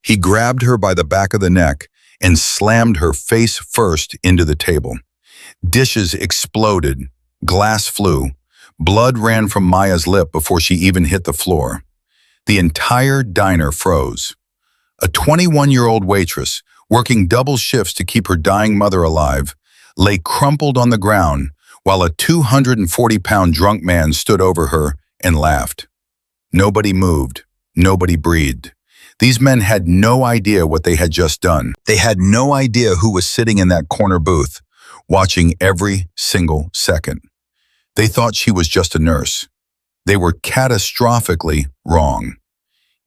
He grabbed her by the back of the neck and slammed her face first into the table. Dishes exploded, glass flew, blood ran from Maya's lip before she even hit the floor. The entire diner froze. A 21-year-old waitress, working double shifts to keep her dying mother alive, lay crumpled on the ground while a 240-pound drunk man stood over her and laughed. Nobody moved. Nobody breathed. These men had no idea what they had just done. They had no idea who was sitting in that corner booth, watching every single second. They thought she was just a nurse. They were catastrophically wrong.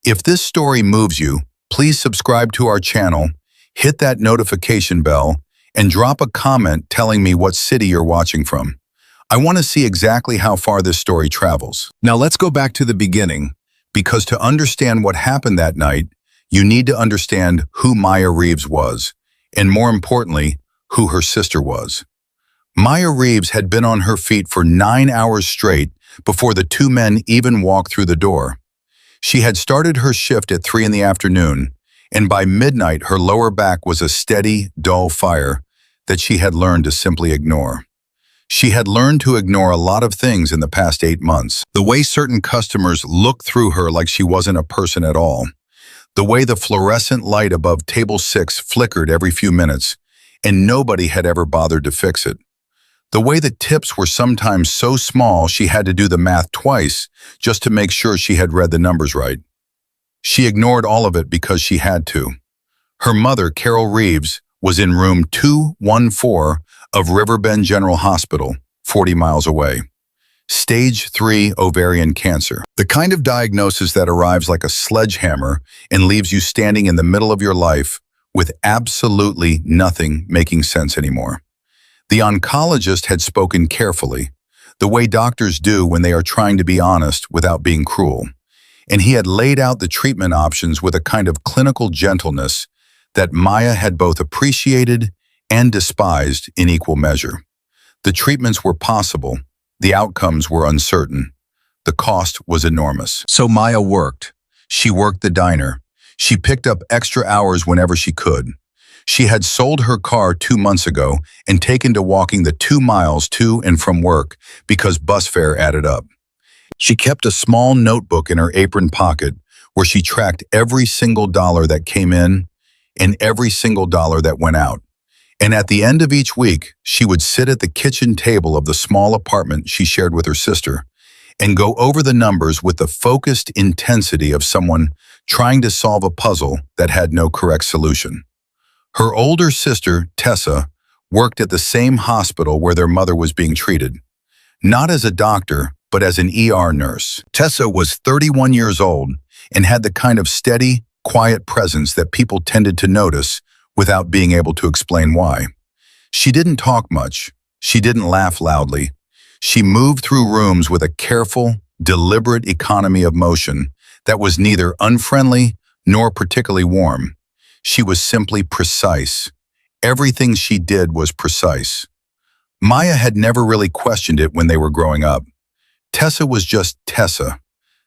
If this story moves you, please subscribe to our channel, hit that notification bell, and drop a comment telling me what city you're watching from. I want to see exactly how far this story travels. Now let's go back to the beginning, because to understand what happened that night, you need to understand who Maya Reeves was, and more importantly, who her sister was. Maya Reeves had been on her feet for 9 hours straight before the two men even walked through the door. She had started her shift at 3 in the afternoon, and by midnight her lower back was a steady, dull fire that she had learned to simply ignore. She had learned to ignore a lot of things in the past 8 months. The way certain customers looked through her like she wasn't a person at all. The way the fluorescent light above table 6 flickered every few minutes, and nobody had ever bothered to fix it. The way the tips were sometimes so small she had to do the math twice just to make sure she had read the numbers right. She ignored all of it because she had to. Her mother, Carol Reeves, was in room 214 of Riverbend General Hospital, 40 miles away. Stage 3 ovarian cancer. The kind of diagnosis that arrives like a sledgehammer and leaves you standing in the middle of your life with absolutely nothing making sense anymore. The oncologist had spoken carefully, the way doctors do when they are trying to be honest without being cruel, and he had laid out the treatment options with a kind of clinical gentleness that Maya had both appreciated and despised in equal measure. The treatments were possible, the outcomes were uncertain, the cost was enormous. So Maya worked. She worked the diner. She picked up extra hours whenever she could. She had sold her car 2 months ago and taken to walking the 2 miles to and from work because bus fare added up. She kept a small notebook in her apron pocket where she tracked every single dollar that came in and every single dollar that went out. And at the end of each week, she would sit at the kitchen table of the small apartment she shared with her sister and go over the numbers with the focused intensity of someone trying to solve a puzzle that had no correct solution. Her older sister, Tessa, worked at the same hospital where their mother was being treated. Not as a doctor, but as an ER nurse. Tessa was 31 years old and had the kind of steady, quiet presence that people tended to notice without being able to explain why. She didn't talk much. She didn't laugh loudly. She moved through rooms with a careful, deliberate economy of motion that was neither unfriendly nor particularly warm. She was simply precise. Everything she did was precise. Maya had never really questioned it when they were growing up. Tessa was just Tessa,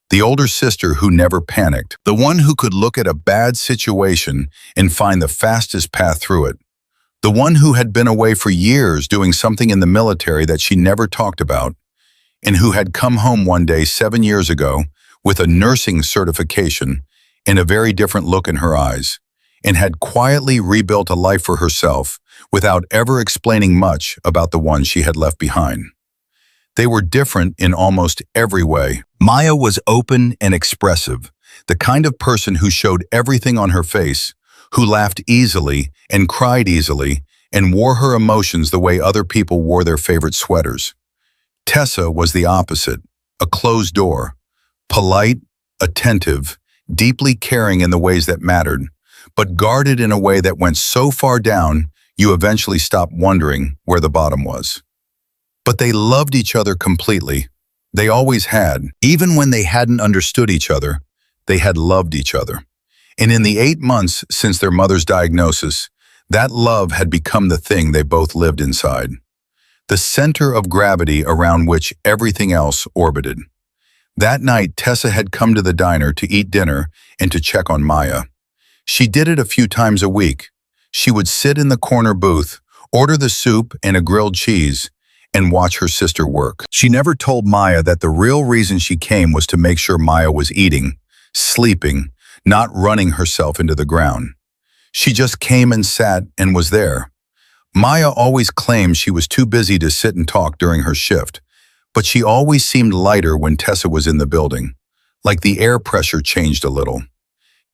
the older sister who never panicked, the one who could look at a bad situation and find the fastest path through it, the one who had been away for years doing something in the military that she never talked about, and who had come home one day 7 years ago with a nursing certification and a very different look in her eyes, and had quietly rebuilt a life for herself without ever explaining much about the one she had left behind. They were different in almost every way. Maya was open and expressive, the kind of person who showed everything on her face, who laughed easily and cried easily and wore her emotions the way other people wore their favorite sweaters. Tessa was the opposite, a closed door, polite, attentive, deeply caring in the ways that mattered, but guarded in a way that went so far down you eventually stopped wondering where the bottom was. But they loved each other completely. They always had. Even when they hadn't understood each other, they had loved each other. And in the 8 months since their mother's diagnosis, that love had become the thing they both lived inside, the center of gravity around which everything else orbited. That night, Tessa had come to the diner to eat dinner and to check on Maya. She did it a few times a week. She would sit in the corner booth, order the soup and a grilled cheese, and watch her sister work. She never told Maya that the real reason she came was to make sure Maya was eating, sleeping, not running herself into the ground. She just came and sat and was there. Maya always claimed she was too busy to sit and talk during her shift, but she always seemed lighter when Tessa was in the building, like the air pressure changed a little.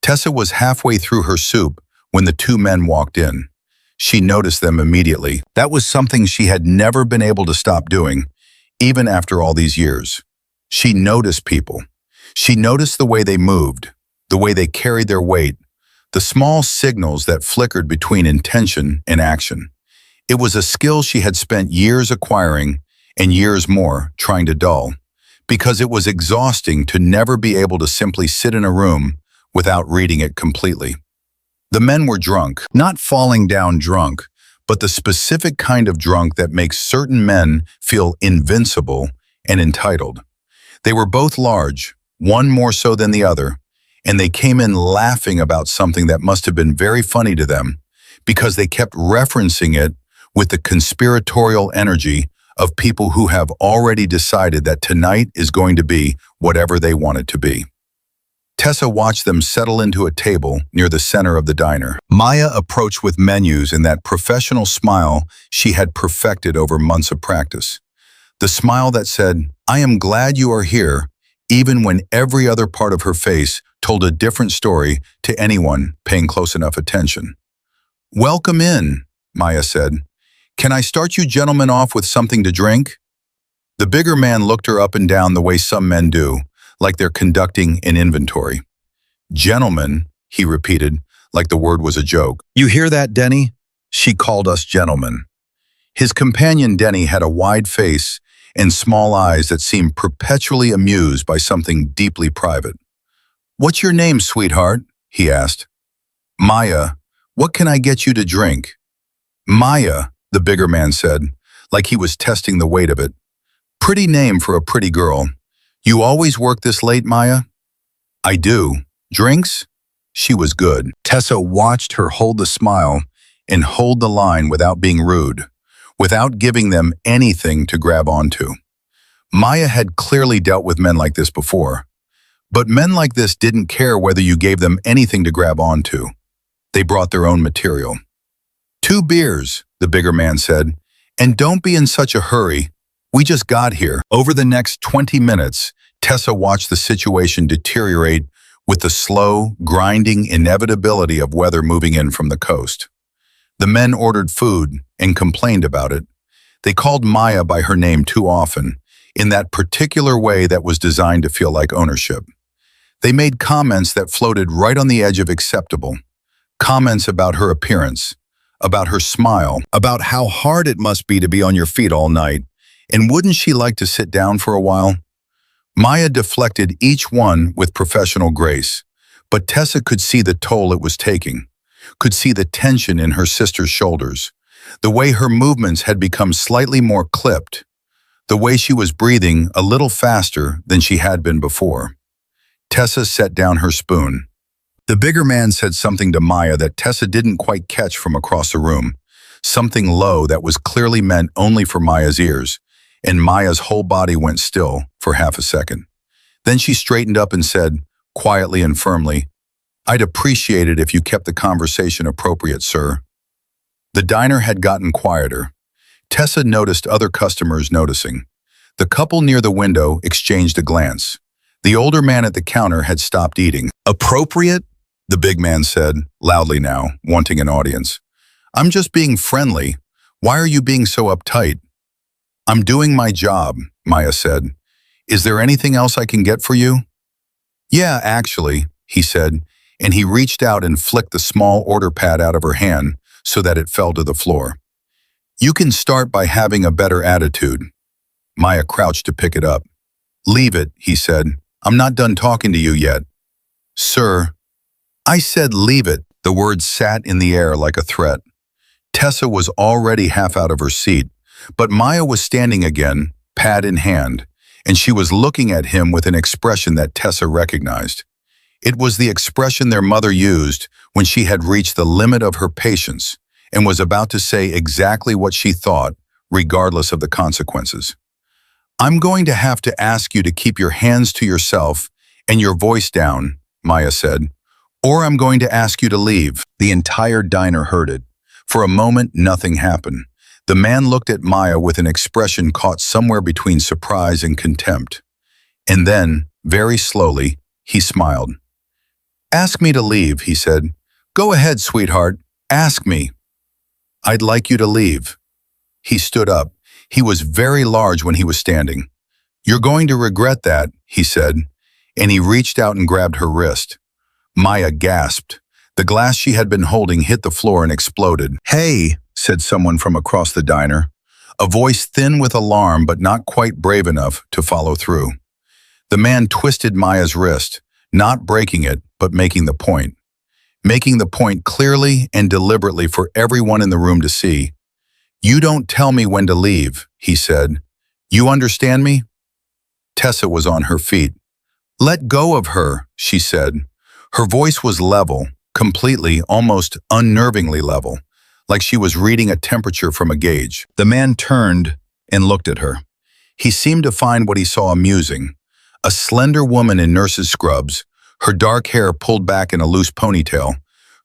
Tessa was halfway through her soup when the two men walked in. She noticed them immediately. That was something she had never been able to stop doing, even after all these years. She noticed people. She noticed the way they moved, the way they carried their weight, the small signals that flickered between intention and action. It was a skill she had spent years acquiring and years more trying to dull, because it was exhausting to never be able to simply sit in a room without reading it completely. The men were drunk, not falling down drunk, but the specific kind of drunk that makes certain men feel invincible and entitled. They were both large, one more so than the other, and they came in laughing about something that must have been very funny to them, because they kept referencing it with the conspiratorial energy of people who have already decided that tonight is going to be whatever they want it to be. Tessa watched them settle into a table near the center of the diner. Maya approached with menus in that professional smile she had perfected over months of practice. The smile that said, "I am glad you are here," even when every other part of her face told a different story to anyone paying close enough attention. "Welcome in," Maya said. "Can I start you gentlemen off with something to drink?" The bigger man looked her up and down the way some men do, like they're conducting an inventory. "Gentlemen," he repeated, like the word was a joke. "You hear that, Denny? She called us gentlemen." His companion Denny had a wide face and small eyes that seemed perpetually amused by something deeply private. "What's your name, sweetheart?" he asked. "Maya. What can I get you to drink?" "Maya," the bigger man said, like he was testing the weight of it. "Pretty name for a pretty girl. You always work this late, Maya?" "I do. Drinks?" She was good. Tessa watched her hold the smile and hold the line without being rude, without giving them anything to grab onto. Maya had clearly dealt with men like this before, but men like this didn't care whether you gave them anything to grab onto. They brought their own material. "2 beers, the bigger man said, "and don't be in such a hurry. We just got here." Over the next 20 minutes, Tessa watched the situation deteriorate with the slow, grinding inevitability of weather moving in from the coast. The men ordered food and complained about it. They called Maya by her name too often, in that particular way that was designed to feel like ownership. They made comments that floated right on the edge of acceptable. Comments about her appearance, about her smile, about how hard it must be to be on your feet all night, and wouldn't she like to sit down for a while? Maya deflected each one with professional grace, but Tessa could see the toll it was taking, could see the tension in her sister's shoulders, the way her movements had become slightly more clipped, the way she was breathing a little faster than she had been before. Tessa set down her spoon. The bigger man said something to Maya that Tessa didn't quite catch from across the room, something low that was clearly meant only for Maya's ears, and Maya's whole body went still for half a second. Then she straightened up and said, quietly and firmly, "I'd appreciate it if you kept the conversation appropriate, sir." The diner had gotten quieter. Tessa noticed other customers noticing. The couple near the window exchanged a glance. The older man at the counter had stopped eating. "Appropriate?" the big man said, loudly now, wanting an audience. "I'm just being friendly. Why are you being so uptight?" "I'm doing my job," Maya said. "Is there anything else I can get for you?" "Yeah, actually," he said, and he reached out and flicked the small order pad out of her hand so that it fell to the floor. "You can start by having a better attitude." Maya crouched to pick it up. "Leave it," he said. "I'm not done talking to you yet." "Sir." "I said leave it." The words sat in the air like a threat. Tessa was already half out of her seat, but Maya was standing again, pad in hand, and she was looking at him with an expression that Tessa recognized. It was the expression their mother used when she had reached the limit of her patience and was about to say exactly what she thought, regardless of the consequences. "I'm going to have to ask you to keep your hands to yourself and your voice down," Maya said, "or I'm going to ask you to leave." The entire diner heard it. For a moment, nothing happened. The man looked at Maya with an expression caught somewhere between surprise and contempt. And then, very slowly, he smiled. "Ask me to leave," he said. "Go ahead, sweetheart. Ask me." "I'd like you to leave." He stood up. He was very large when he was standing. "You're going to regret that," he said, and he reached out and grabbed her wrist. Maya gasped. The glass she had been holding hit the floor and exploded. "Hey," said someone from across the diner, a voice thin with alarm but not quite brave enough to follow through. The man twisted Maya's wrist, not breaking it, but making the point. Making the point clearly and deliberately for everyone in the room to see. "You don't tell me when to leave," he said. "You understand me?" Tessa was on her feet. "Let go of her," she said. Her voice was level, completely, almost unnervingly level, like she was reading a temperature from a gauge. The man turned and looked at her. He seemed to find what he saw amusing. A slender woman in nurse's scrubs, her dark hair pulled back in a loose ponytail,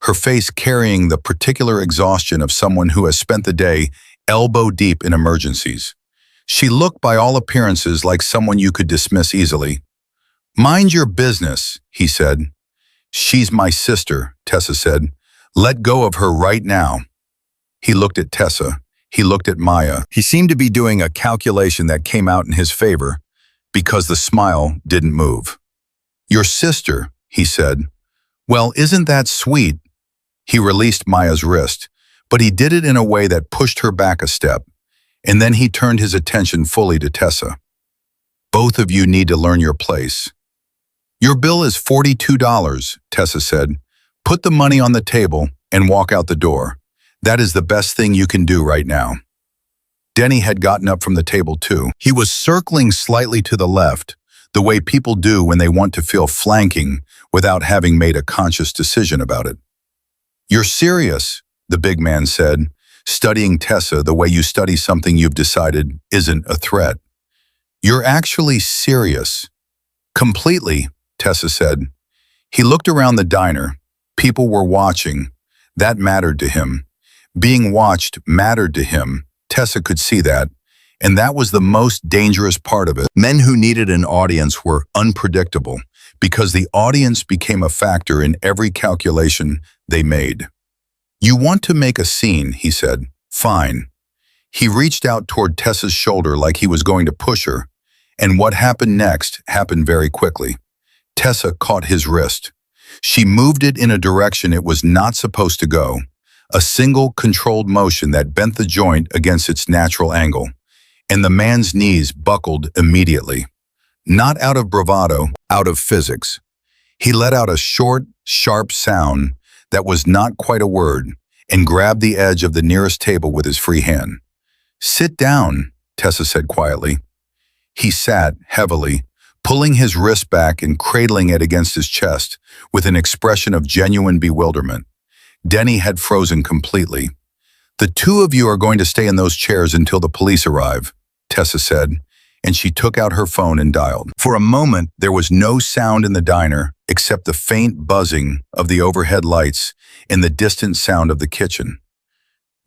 her face carrying the particular exhaustion of someone who has spent the day elbow-deep in emergencies. She looked by all appearances like someone you could dismiss easily. "Mind your business," he said. "She's my sister," Tessa said. "Let go of her right now." He looked at Tessa. He looked at Maya. He seemed to be doing a calculation that came out in his favor, because the smile didn't move. "Your sister," he said. "Well, isn't that sweet?" He released Maya's wrist, but he did it in a way that pushed her back a step, and then he turned his attention fully to Tessa. "Both of you need to learn your place." "Your bill is $42, Tessa said. "Put the money on the table and walk out the door. That is the best thing you can do right now." Denny had gotten up from the table too. He was circling slightly to the left, the way people do when they want to feel flanking without having made a conscious decision about it. "You're serious," the big man said, studying Tessa the way you study something you've decided isn't a threat. "You're actually serious." "Completely," Tessa said. He looked around the diner. People were watching. That mattered to him. Being watched mattered to him. Tessa could see that, and that was the most dangerous part of it. Men who needed an audience were unpredictable, because the audience became a factor in every calculation they made. "You want to make a scene," he said. "Fine." He reached out toward Tessa's shoulder like he was going to push her, and what happened next happened very quickly. Tessa caught his wrist. She moved it in a direction it was not supposed to go, a single controlled motion that bent the joint against its natural angle, and the man's knees buckled immediately. Not out of bravado, out of physics. He let out a short, sharp sound that was not quite a word and grabbed the edge of the nearest table with his free hand. "Sit down," Tessa said quietly. He sat heavily, pulling his wrist back and cradling it against his chest with an expression of genuine bewilderment. Denny had frozen completely. "The two of you are going to stay in those chairs until the police arrive," Tessa said, and she took out her phone and dialed. For a moment, there was no sound in the diner except the faint buzzing of the overhead lights and the distant sound of the kitchen.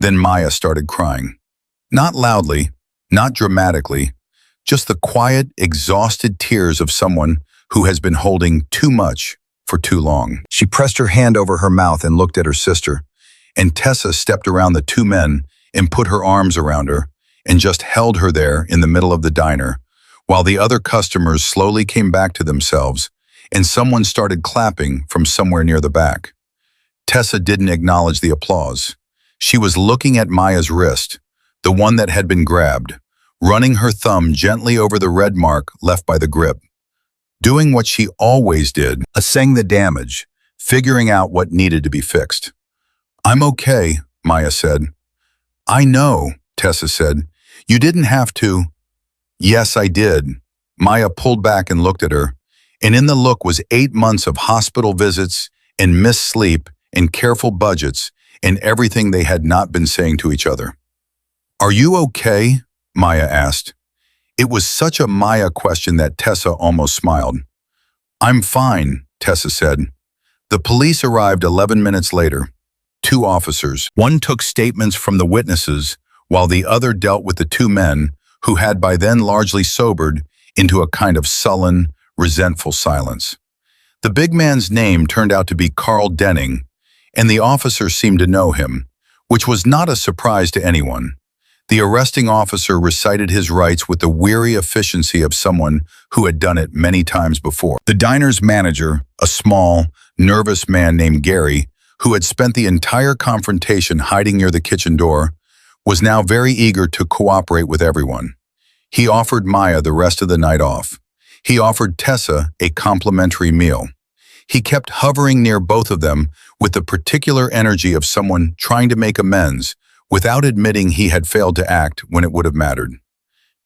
Then Maya started crying. Not loudly, not dramatically, just the quiet, exhausted tears of someone who has been holding too much for too long. She pressed her hand over her mouth and looked at her sister, and Tessa stepped around the two men and put her arms around her and just held her there in the middle of the diner, while the other customers slowly came back to themselves and someone started clapping from somewhere near the back. Tessa didn't acknowledge the applause. She was looking at Maya's wrist, the one that had been grabbed, running her thumb gently over the red mark left by the grip, doing what she always did, assessing the damage, figuring out what needed to be fixed. "I'm okay," Maya said. "I know," Tessa said. "You didn't have to." "Yes, I did." Maya pulled back and looked at her. And in the look was 8 months of hospital visits and missed sleep and careful budgets and everything they had not been saying to each other. "Are you okay?" Maya asked. It was such a Maya question that Tessa almost smiled. "I'm fine," Tessa said. The police arrived 11 minutes later. 2 officers. One took statements from the witnesses, while the other dealt with the 2 men, who had by then largely sobered, into a kind of sullen, resentful silence. The big man's name turned out to be Carl Denning, and the officer seemed to know him, which was not a surprise to anyone. The arresting officer recited his rights with the weary efficiency of someone who had done it many times before. The diner's manager, a small, nervous man named Gary, who had spent the entire confrontation hiding near the kitchen door, was now very eager to cooperate with everyone. He offered Maya the rest of the night off. He offered Tessa a complimentary meal. He kept hovering near both of them with the particular energy of someone trying to make amends, without admitting he had failed to act when it would have mattered.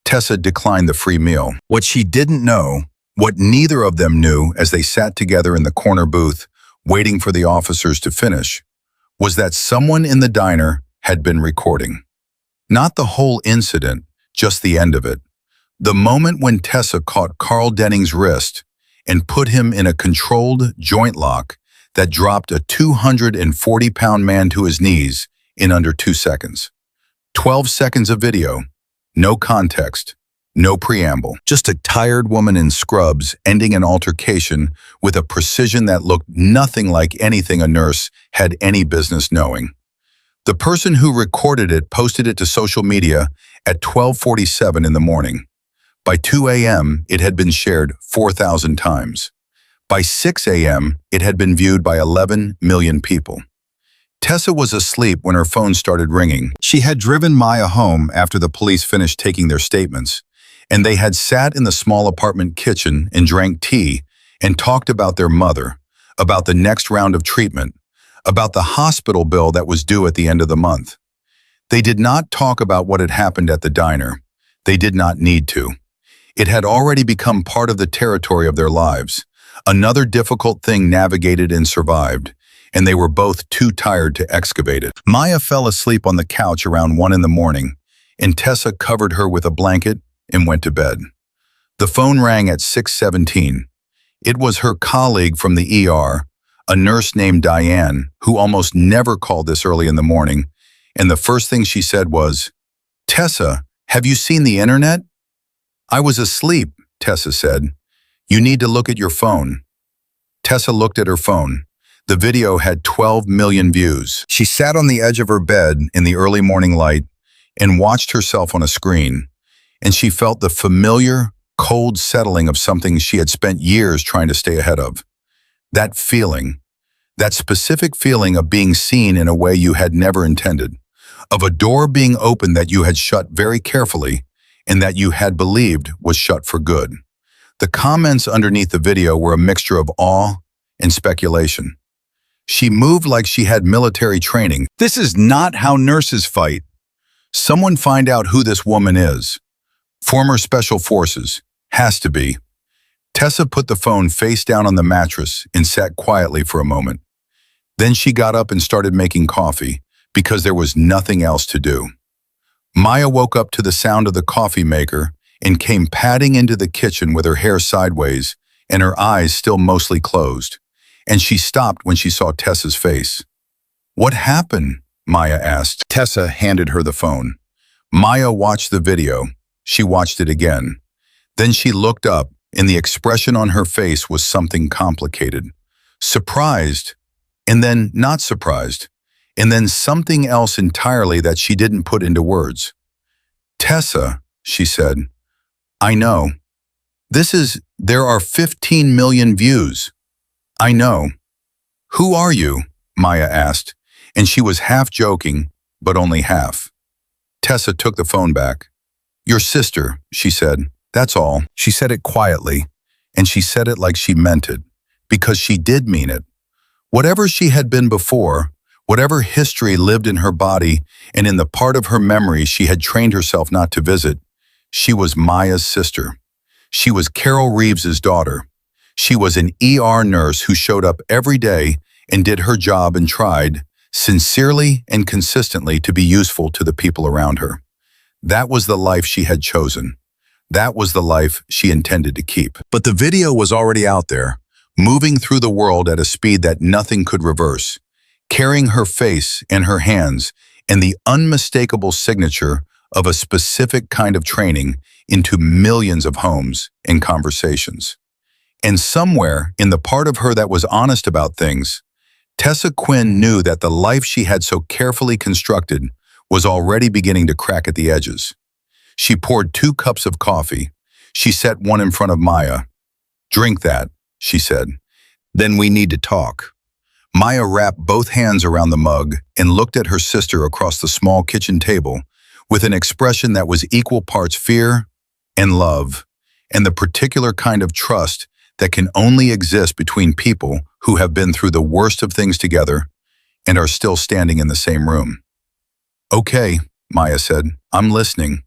Tessa declined the free meal. What she didn't know, what neither of them knew as they sat together in the corner booth, waiting for the officers to finish, was that someone in the diner had been recording. Not the whole incident, just the end of it. The moment when Tessa caught Carl Denning's wrist and put him in a controlled joint lock that dropped a 240-pound man to his knees in under 2 seconds. 12 seconds of video, no context, no preamble. Just a tired woman in scrubs ending an altercation with a precision that looked nothing like anything a nurse had any business knowing. The person who recorded it posted it to social media at 12:47 in the morning. By 2 a.m., it had been shared 4,000 times. By 6 a.m., it had been viewed by 11 million people. Tessa was asleep when her phone started ringing. She had driven Maya home after the police finished taking their statements, and they had sat in the small apartment kitchen and drank tea and talked about their mother, about the next round of treatment, about the hospital bill that was due at the end of the month. They did not talk about what had happened at the diner. They did not need to. It had already become part of the territory of their lives. Another difficult thing navigated and survived, and they were both too tired to excavate it. Maya fell asleep on the couch around 1 in the morning, and Tessa covered her with a blanket and went to bed. The phone rang at 6:17. It was her colleague from the ER, a nurse named Diane, who almost never called this early in the morning, and the first thing she said was, "Tessa, have you seen the internet?" "I was asleep," Tessa said. "You need to look at your phone." Tessa looked at her phone. The video had 12 million views. She sat on the edge of her bed in the early morning light and watched herself on a screen, and she felt the familiar, cold settling of something she had spent years trying to stay ahead of. That feeling, that specific feeling of being seen in a way you had never intended, of a door being opened that you had shut very carefully and that you had believed was shut for good. The comments underneath the video were a mixture of awe and speculation. She moved like she had military training. "This is not how nurses fight. Someone find out who this woman is. Former Special Forces. Has to be." Tessa put the phone face down on the mattress and sat quietly for a moment. Then she got up and started making coffee, because there was nothing else to do. Maya woke up to the sound of the coffee maker and came padding into the kitchen with her hair sideways and her eyes still mostly closed. And she stopped when she saw Tessa's face. "What happened?" Maya asked. Tessa handed her the phone. Maya watched the video. She watched it again. Then she looked up, and the expression on her face was something complicated. Surprised, and then not surprised, and then something else entirely that she didn't put into words. "Tessa," she said, "I know. There are 15 million views. I know." "Who are you?" Maya asked, and she was half joking, but only half. Tessa took the phone back. "Your sister," she said. "That's all." She said it quietly, and she said it like she meant it, because she did mean it. Whatever she had been before, whatever history lived in her body and in the part of her memory she had trained herself not to visit, she was Maya's sister. She was Carol Reeves's daughter. She was an ER nurse who showed up every day and did her job and tried, sincerely and consistently, to be useful to the people around her. That was the life she had chosen. That was the life she intended to keep. But the video was already out there, moving through the world at a speed that nothing could reverse, carrying her face and her hands and the unmistakable signature of a specific kind of training into millions of homes and conversations. And somewhere in the part of her that was honest about things, Tessa Quinn knew that the life she had so carefully constructed was already beginning to crack at the edges. She poured 2 cups of coffee. She set one in front of Maya. "Drink that," she said. "Then we need to talk." Maya wrapped both hands around the mug and looked at her sister across the small kitchen table with an expression that was equal parts fear and love, and the particular kind of trust that can only exist between people who have been through the worst of things together and are still standing in the same room. "Okay," Maya said, "I'm listening."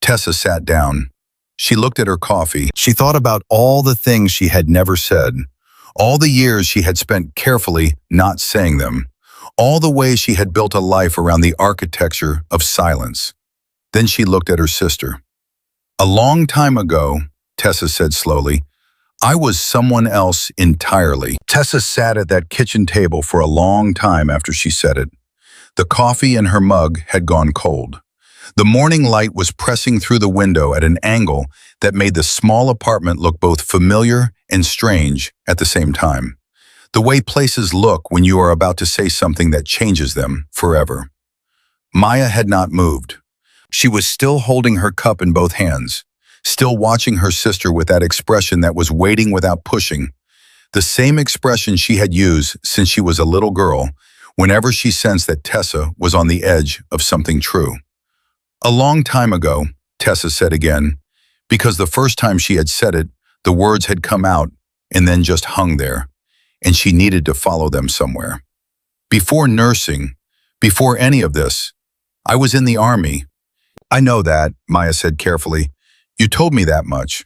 Tessa sat down. She looked at her coffee. She thought about all the things she had never said, all the years she had spent carefully not saying them, all the ways she had built a life around the architecture of silence. Then she looked at her sister. "A long time ago," Tessa said slowly, "I was someone else entirely." Tessa sat at that kitchen table for a long time after she said it. The coffee in her mug had gone cold. The morning light was pressing through the window at an angle that made the small apartment look both familiar and strange at the same time. The way places look when you are about to say something that changes them forever. Maya had not moved. She was still holding her cup in both hands, still watching her sister with that expression that was waiting without pushing, the same expression she had used since she was a little girl, whenever she sensed that Tessa was on the edge of something true. "A long time ago," Tessa said again, because the first time she had said it, the words had come out and then just hung there, and she needed to follow them somewhere. "Before nursing, before any of this, I was in the army." "I know that," Maya said carefully. "You told me that much.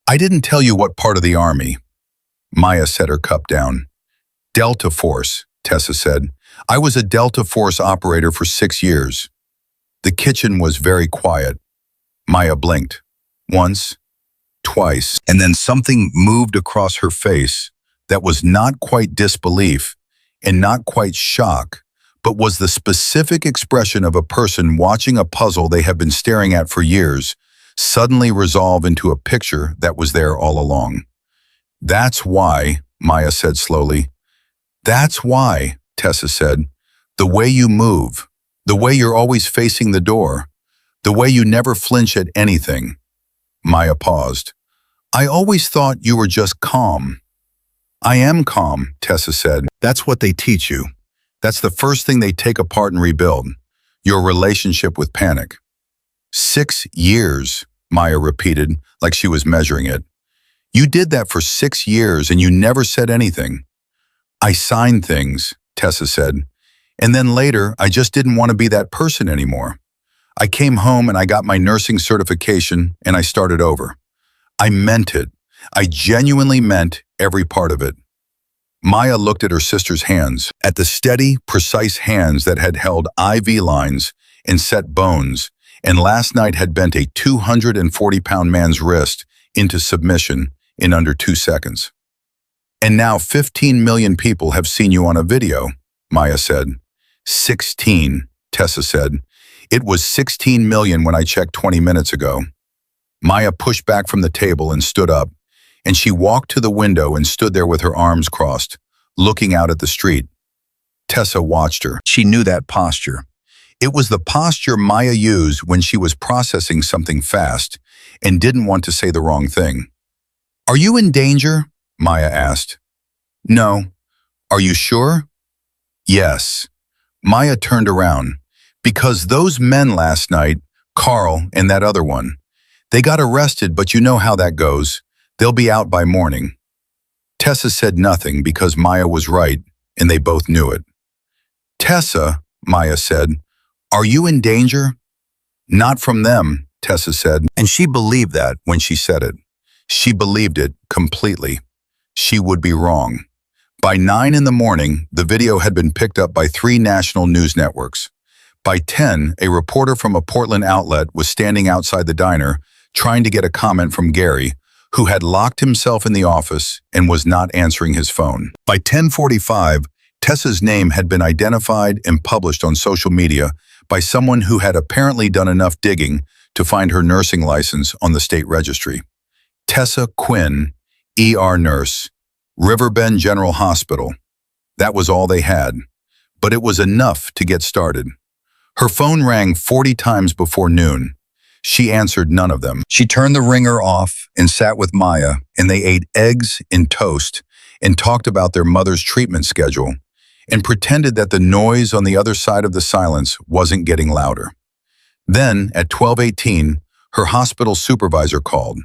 I didn't tell you what part of the army." Maya set her cup down. "Delta Force," Tessa said. "I was a Delta Force operator for 6 years. The kitchen was very quiet." Maya blinked. Once, twice, and then something moved across her face that was not quite disbelief and not quite shock, but was the specific expression of a person watching a puzzle they have been staring at for years suddenly resolve into a picture that was there all along. "That's why," Maya said slowly. "That's why," Tessa said. "The way you move, the way you're always facing the door, the way you never flinch at anything." Maya paused. "I always thought you were just calm." "I am calm," Tessa said. "That's what they teach you. That's the first thing they take apart and rebuild, your relationship with panic." 6 years, Maya repeated, like she was measuring it. "You did that for 6 years and you never said anything." "I signed things," Tessa said. "And then later, I just didn't want to be that person anymore. I came home and I got my nursing certification and I started over. I meant it. I genuinely meant every part of it." Maya looked at her sister's hands, at the steady, precise hands that had held IV lines and set bones, and last night had bent a 240-pound man's wrist into submission in under 2 seconds. "And now 15 million people have seen you on a video," Maya said. 16, Tessa said. "It was 16 million when I checked 20 minutes ago." Maya pushed back from the table and stood up, and she walked to the window and stood there with her arms crossed, looking out at the street. Tessa watched her. She knew that posture. It was the posture Maya used when she was processing something fast and didn't want to say the wrong thing. "Are you in danger?" Maya asked. "No." "Are you sure?" "Yes." Maya turned around. "Because those men last night, Carl and that other one, they got arrested, but you know how that goes. They'll be out by morning." Tessa said nothing because Maya was right, and they both knew it. "Tessa," Maya said, "are you in danger?" "Not from them," Tessa said, and she believed that when she said it. She believed it completely. She would be wrong. By 9 in the morning, the video had been picked up by 3 national news networks. By 10, a reporter from a Portland outlet was standing outside the diner trying to get a comment from Gary, who had locked himself in the office and was not answering his phone. By 10:45, Tessa's name had been identified and published on social media by someone who had apparently done enough digging to find her nursing license on the state registry. Tessa Quinn, ER nurse, Riverbend General Hospital. That was all they had, but it was enough to get started. Her phone rang 40 times before noon. She answered none of them. She turned the ringer off and sat with Maya, and they ate eggs and toast and talked about their mother's treatment schedule and pretended that the noise on the other side of the silence wasn't getting louder. Then, at 12:18, her hospital supervisor called.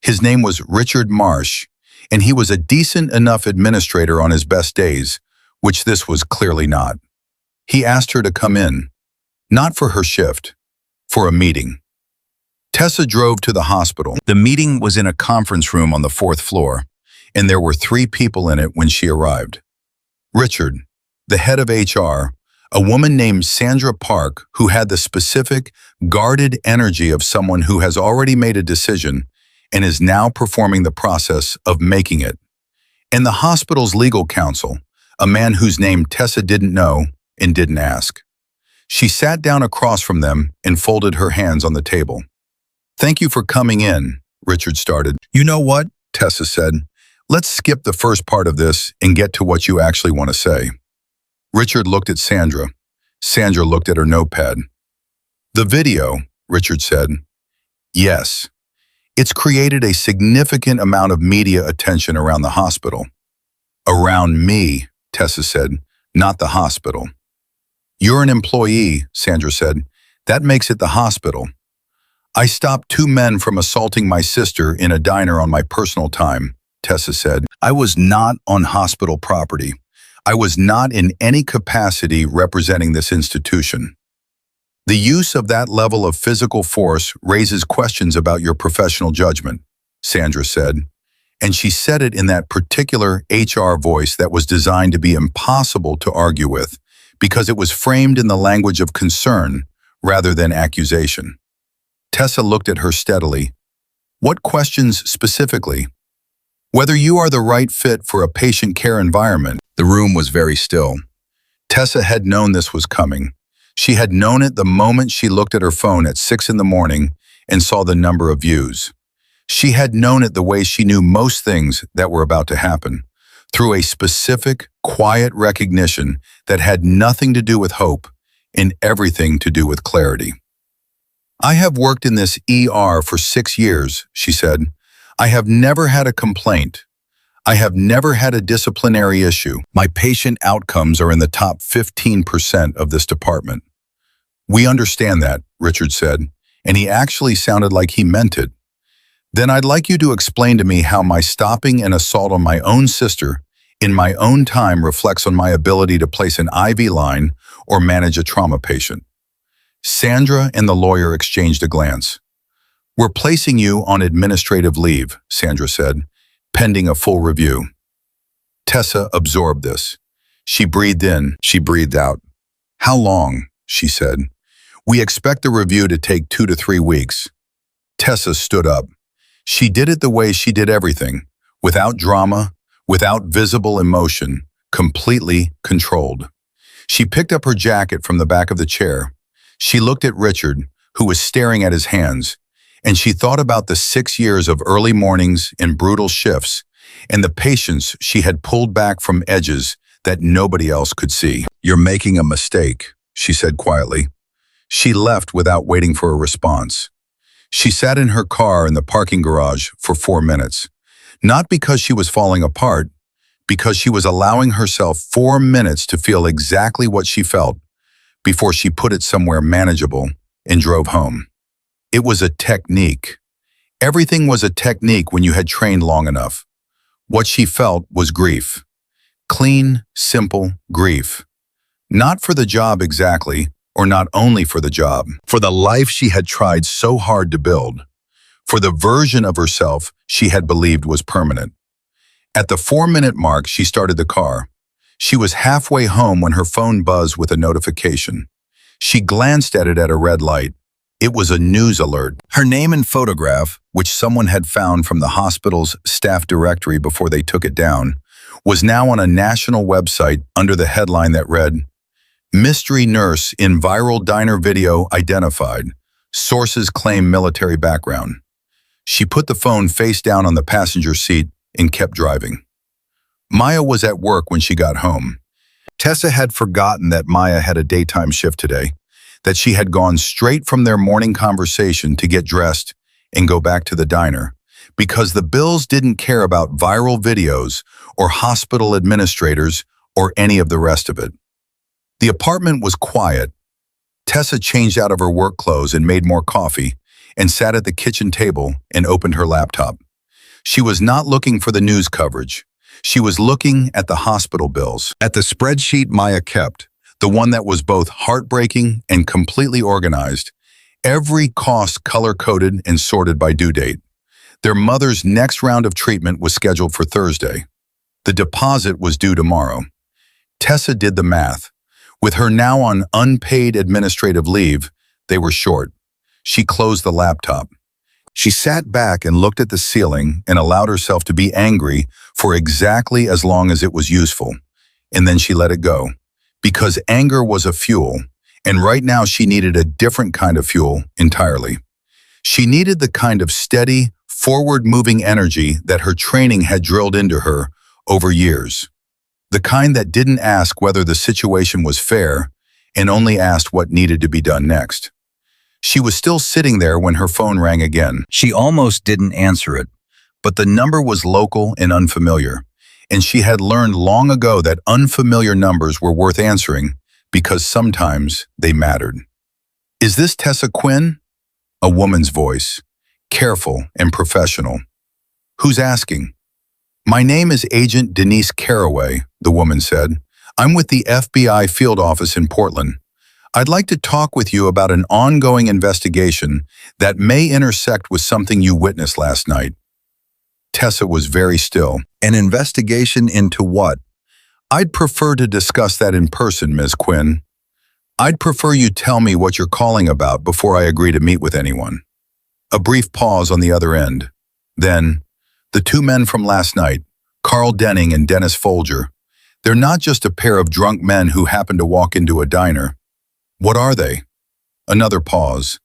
His name was Richard Marsh, and he was a decent enough administrator on his best days, which this was clearly not. He asked her to come in, not for her shift, for a meeting. Tessa drove to the hospital. The meeting was in a conference room on the 4th floor, and there were 3 people in it when she arrived. Richard, the head of HR, a woman named Sandra Park who had the specific, guarded energy of someone who has already made a decision and is now performing the process of making it, and the hospital's legal counsel, a man whose name Tessa didn't know and didn't ask. She sat down across from them and folded her hands on the table. "Thank you for coming in," Richard started. "You know what?" Tessa said. "Let's skip the first part of this and get to what you actually want to say." Richard looked at Sandra. Sandra looked at her notepad. "The video," Richard said. "Yes. It's created a significant amount of media attention around the hospital." "Around me," Tessa said, "not the hospital." "You're an employee," Sandra said. "That makes it the hospital." "I stopped 2 men from assaulting my sister in a diner on my personal time," Tessa said. "I was not on hospital property. I was not in any capacity representing this institution." "The use of that level of physical force raises questions about your professional judgment," Sandra said, and she said it in that particular HR voice that was designed to be impossible to argue with because it was framed in the language of concern rather than accusation. Tessa looked at her steadily. "What questions specifically?" "Whether you are the right fit for a patient care environment." The room was very still. Tessa had known this was coming. She had known it the moment she looked at her phone at 6 in the morning and saw the number of views. She had known it the way she knew most things that were about to happen, through a specific, quiet recognition that had nothing to do with hope and everything to do with clarity. "I have worked in this ER for 6 years," she said. "I have never had a complaint. I have never had a disciplinary issue. My patient outcomes are in the top 15% of this department." "We understand that," Richard said, and he actually sounded like he meant it. "Then I'd like you to explain to me how my stopping an assault on my own sister in my own time reflects on my ability to place an IV line or manage a trauma patient." Sandra and the lawyer exchanged a glance. "We're placing you on administrative leave," Sandra said, "pending a full review." Tessa absorbed this. She breathed in, she breathed out. "How long?" she said. "We expect the review to take 2 to 3 weeks." Tessa stood up. She did it the way she did everything, without drama, without visible emotion, completely controlled. She picked up her jacket from the back of the chair. She looked at Richard, who was staring at his hands, and she thought about the 6 years of early mornings and brutal shifts, and the patience she had pulled back from edges that nobody else could see. "You're making a mistake," she said quietly. She left without waiting for a response. She sat in her car in the parking garage for 4 minutes, not because she was falling apart, because she was allowing herself 4 minutes to feel exactly what she felt before she put it somewhere manageable and drove home. It was a technique. Everything was a technique when you had trained long enough. What she felt was grief. Clean, simple grief. Not for the job exactly, or not only for the job, for the life she had tried so hard to build, for the version of herself she had believed was permanent. At the 4-minute mark, she started the car. She was halfway home when her phone buzzed with a notification. She glanced at it at a red light. It was a news alert. Her name and photograph, which someone had found from the hospital's staff directory before they took it down, was now on a national website under the headline that read, "Mystery nurse in viral diner video identified. Sources claim military background." She put the phone face down on the passenger seat and kept driving. Maya was at work when she got home. Tessa had forgotten that Maya had a daytime shift today, that she had gone straight from their morning conversation to get dressed and go back to the diner, because the Bills didn't care about viral videos or hospital administrators or any of the rest of it. The apartment was quiet. Tessa changed out of her work clothes and made more coffee and sat at the kitchen table and opened her laptop. She was not looking for the news coverage. She was looking at the hospital bills, at the spreadsheet Maya kept, the one that was both heartbreaking and completely organized, every cost color-coded and sorted by due date. Their mother's next round of treatment was scheduled for Thursday. The deposit was due tomorrow. Tessa did the math. With her now on unpaid administrative leave, they were short. She closed the laptop. She sat back and looked at the ceiling and allowed herself to be angry for exactly as long as it was useful. And then she let it go. Because anger was a fuel, and right now she needed a different kind of fuel entirely. She needed the kind of steady, forward-moving energy that her training had drilled into her over years. The kind that didn't ask whether the situation was fair and only asked what needed to be done next. She was still sitting there when her phone rang again. She almost didn't answer it, but the number was local and unfamiliar, and she had learned long ago that unfamiliar numbers were worth answering because sometimes they mattered. "Is this Tessa Quinn?" A woman's voice, careful and professional. "Who's asking?" "My name is Agent Denise Carraway," the woman said. "I'm with the FBI field office in Portland. I'd like to talk with you about an ongoing investigation that may intersect with something you witnessed last night." Tessa was very still. "An investigation into what?" "I'd prefer to discuss that in person, Ms. Quinn. I'd prefer you tell me what you're calling about before I agree to meet with anyone." A brief pause on the other end. Then, "The two men from last night, Carl Denning and Dennis Folger, they're not just a pair of drunk men who happened to walk into a diner. What are they?" Another pause,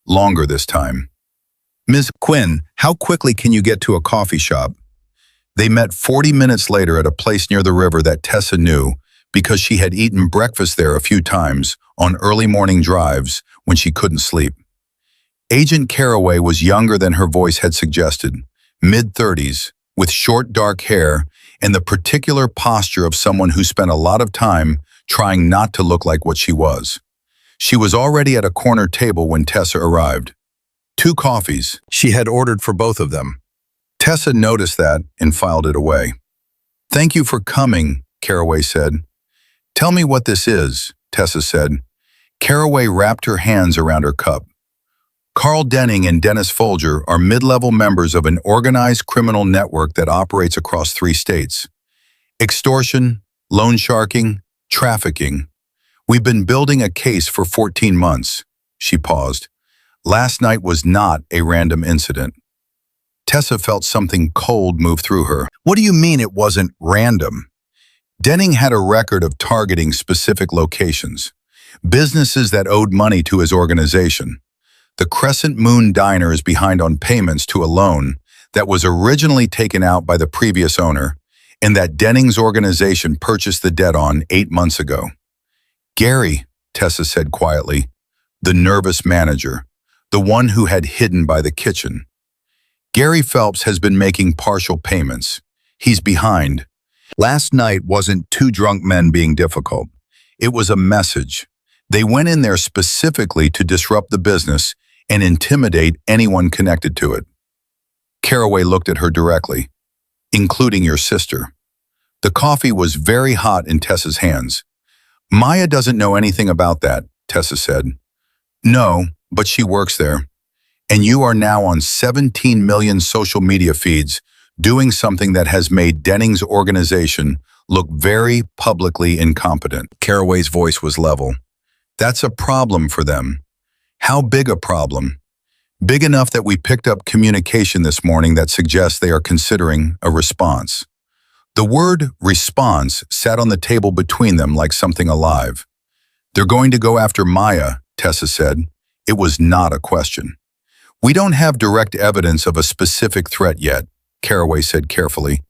longer this time. "Ms. Quinn, how quickly can you get to a coffee shop?" They met 40 minutes later at a place near the river that Tessa knew because she had eaten breakfast there a few times on early morning drives when she couldn't sleep. Agent Carraway was younger than her voice had suggested, mid-30s, with short dark hair and the particular posture of someone who spent a lot of time trying not to look like what she was. She was already at a corner table when Tessa arrived. 2 coffees. She had ordered for both of them. Tessa noticed that and filed it away. "Thank you for coming," Carraway said. "Tell me what this is," Tessa said. Carraway wrapped her hands around her cup. "Carl Denning and Dennis Folger are mid-level members of an organized criminal network that operates across 3 states. Extortion, loan sharking, trafficking. We've been building a case for 14 months. She paused. Last night was not a random incident. Tessa felt something cold move through her. "What do you mean it wasn't random?" Denning had a record of targeting specific locations, businesses that owed money to his organization. The Crescent Moon Diner is behind on payments to a loan that was originally taken out by the previous owner and that Denning's organization purchased the debt on 8 months ago. "Gary," Tessa said quietly, the nervous manager, the one who had hidden by the kitchen. "Gary Phelps has been making partial payments. He's behind." Last night wasn't 2 drunk men being difficult. It was a message. They went in there specifically to disrupt the business and intimidate anyone connected to it. Carraway looked at her directly, "Including your sister." The coffee was very hot in Tessa's hands. "Maya doesn't know anything about that," Tessa said. "No, but she works there. And you are now on 17 million social media feeds doing something that has made Denning's organization look very publicly incompetent. Caraway's voice was level. That's a problem for them. How big a problem? Big enough that we picked up communication this morning that suggests they are considering a response. The word response sat on the table between them like something alive. They're going to go after Maya, Tessa said. It was not a question. We don't have direct evidence of a specific threat yet, Caraway said carefully,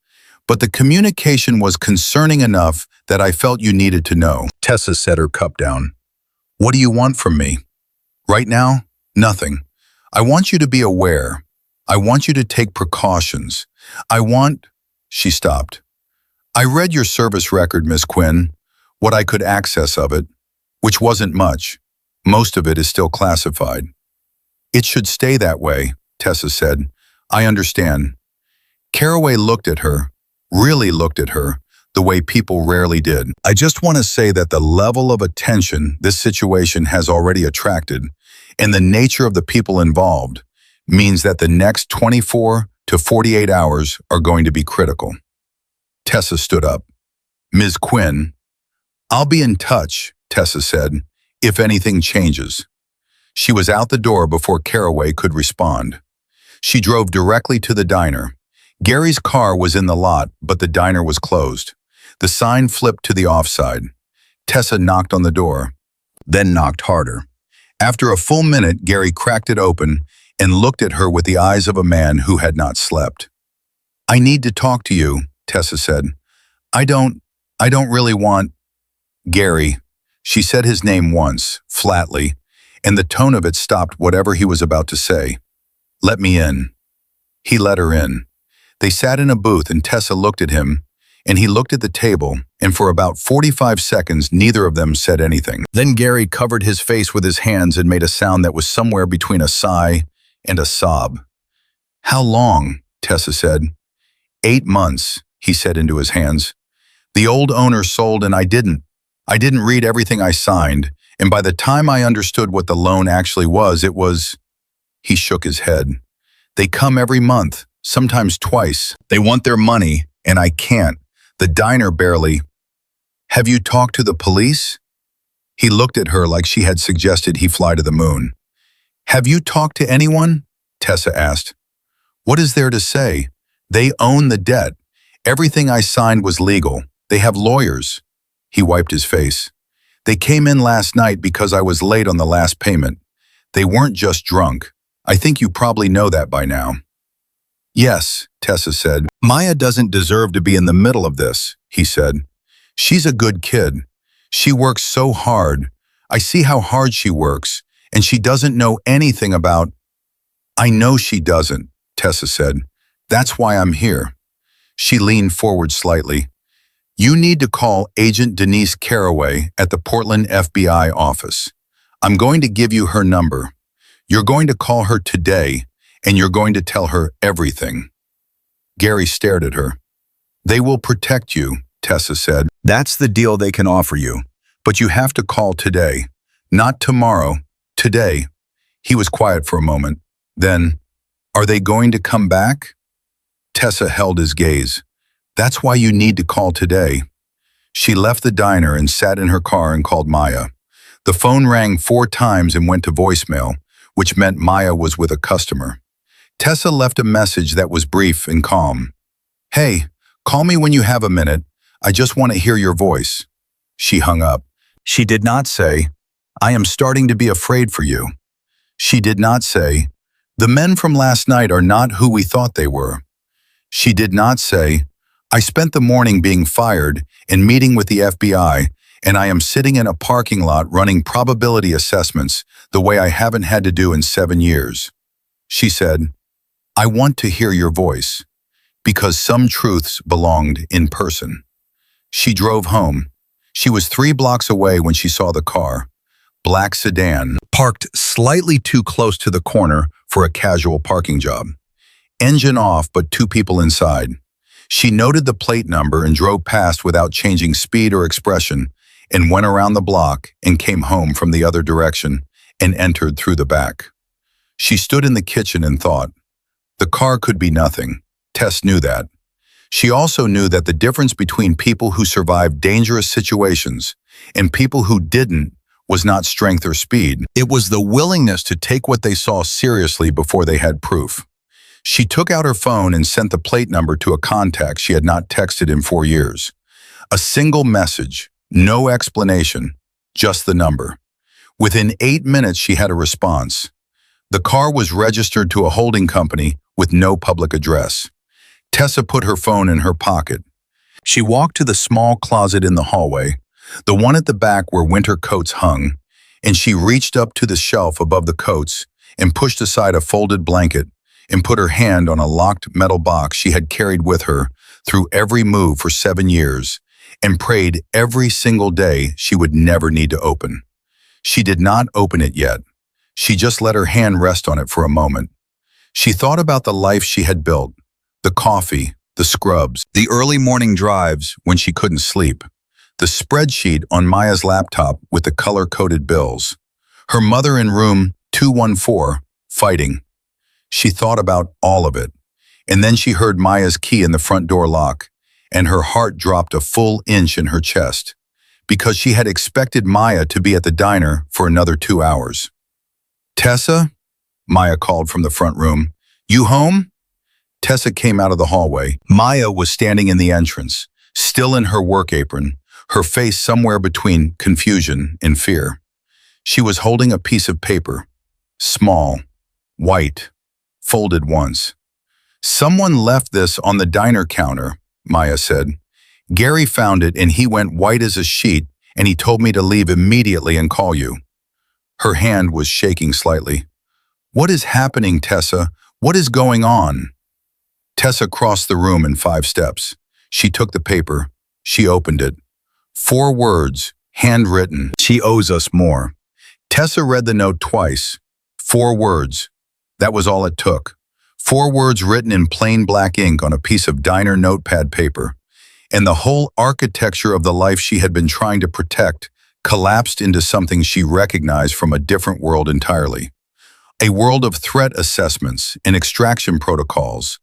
but the communication was concerning enough that I felt you needed to know. Tessa set her cup down. What do you want from me? Right now, nothing. I want you to be aware. I want you to take precautions. She stopped. I read your service record, Miss Quinn, what I could access of it, which wasn't much. Most of it is still classified. It should stay that way, Tessa said. I understand. Caraway looked at her, really looked at her, the way people rarely did. I just want to say that the level of attention this situation has already attracted and the nature of the people involved means that the next 24 to 48 hours are going to be critical. Tessa stood up. Ms. Quinn, I'll be in touch, Tessa said, if anything changes. She was out the door before Caraway could respond. She drove directly to the diner. Gary's car was in the lot, but the diner was closed. The sign flipped to the offside. Tessa knocked on the door, then knocked harder. After a full minute, Gary cracked it open and looked at her with the eyes of a man who had not slept. I need to talk to you, Tessa said. I don't really want... Gary. She said his name once, flatly, and the tone of it stopped whatever he was about to say. Let me in. He let her in. They sat in a booth and Tessa looked at him, and he looked at the table, and for about 45 seconds neither of them said anything. Then Gary covered his face with his hands and made a sound that was somewhere between a sigh and a sob. How long? Tessa said. 8 months, he said into his hands. The old owner sold and I didn't. I didn't read everything I signed, and by the time I understood what the loan actually was, it was... He shook his head. They come every month, sometimes twice. They want their money, and I can't. The diner barely... Have you talked to the police? He looked at her like she had suggested he fly to the moon. Have you talked to anyone? Tessa asked. What is there to say? They own the debt. Everything I signed was legal. They have lawyers. He wiped his face. They came in last night because I was late on the last payment. They weren't just drunk. I think you probably know that by now. Yes, Tessa said. Maya doesn't deserve to be in the middle of this, he said. She's a good kid. She works so hard. I see how hard she works, and she doesn't know anything about... I know she doesn't, Tessa said. That's why I'm here. She leaned forward slightly. You need to call Agent Denise Caraway at the Portland FBI office. I'm going to give you her number. You're going to call her today, and you're going to tell her everything. Gary stared at her. They will protect you, Tessa said. That's the deal they can offer you. But you have to call today. Not tomorrow. Today. He was quiet for a moment. Then, are they going to come back? Tessa held his gaze. That's why you need to call today. She left the diner and sat in her car and called Maya. The phone rang 4 times and went to voicemail, which meant Maya was with a customer. Tessa left a message that was brief and calm. Hey, call me when you have a minute. I just want to hear your voice. She hung up. She did not say, I am starting to be afraid for you. She did not say, the men from last night are not who we thought they were. She did not say, I spent the morning being fired and meeting with the FBI, and I am sitting in a parking lot running probability assessments the way I haven't had to do in 7 years. She said, I want to hear your voice, because some truths belonged in person. She drove home. She was 3 blocks away when she saw the car. Black sedan, parked slightly too close to the corner for a casual parking job. Engine off, but 2 people inside. She noted the plate number and drove past without changing speed or expression, and went around the block and came home from the other direction and entered through the back. She stood in the kitchen and thought, the car could be nothing. Tess knew that. She also knew that the difference between people who survived dangerous situations and people who didn't was not strength or speed. It was the willingness to take what they saw seriously before they had proof. She took out her phone and sent the plate number to a contact she had not texted in 4 years. A single message, no explanation, just the number. Within 8 minutes, she had a response. The car was registered to a holding company with no public address. Tessa put her phone in her pocket. She walked to the small closet in the hallway, the one at the back where winter coats hung, and she reached up to the shelf above the coats and pushed aside a folded blanket and put her hand on a locked metal box she had carried with her through every move for 7 years and prayed every single day she would never need to open. She did not open it yet. She just let her hand rest on it for a moment. She thought about the life she had built, the coffee, the scrubs, the early morning drives when she couldn't sleep, the spreadsheet on Maya's laptop with the color-coded bills, her mother in room 214 fighting. She thought about all of it, and then she heard Maya's key in the front door lock, and her heart dropped a full inch in her chest, because she had expected Maya to be at the diner for another 2 hours. "Tessa?" Maya called from the front room. "You home?" Tessa came out of the hallway. Maya was standing in the entrance, still in her work apron, her face somewhere between confusion and fear. She was holding a piece of paper, small, white, folded once. "Someone left this on the diner counter," Maya said. "Gary found it and he went white as a sheet and he told me to leave immediately and call you." Her hand was shaking slightly. "What is happening, Tessa? What is going on?" Tessa crossed the room in 5 steps. She took the paper. She opened it. 4 words, handwritten. "She owes us more." Tessa read the note twice. 4 words. That was all it took. 4 words written in plain black ink on a piece of diner notepad paper. And the whole architecture of the life she had been trying to protect collapsed into something she recognized from a different world entirely. A world of threat assessments and extraction protocols,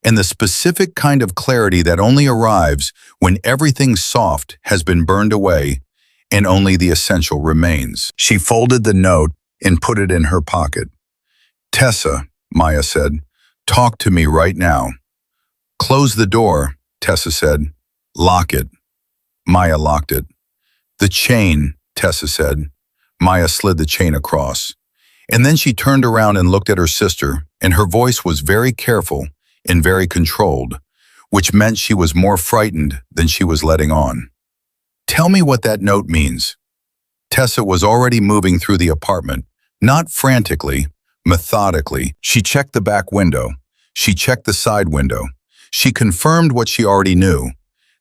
and the specific kind of clarity that only arrives when everything soft has been burned away and only the essential remains. She folded the note and put it in her pocket. "Tessa," Maya said, "talk to me right now." "Close the door," Tessa said. "Lock it." Maya locked it. "The chain," Tessa said. Maya slid the chain across. And then she turned around and looked at her sister, and her voice was very careful and very controlled, which meant she was more frightened than she was letting on. "Tell me what that note means." Tessa was already moving through the apartment, not frantically, methodically. She checked the back window. She checked the side window. She confirmed what she already knew,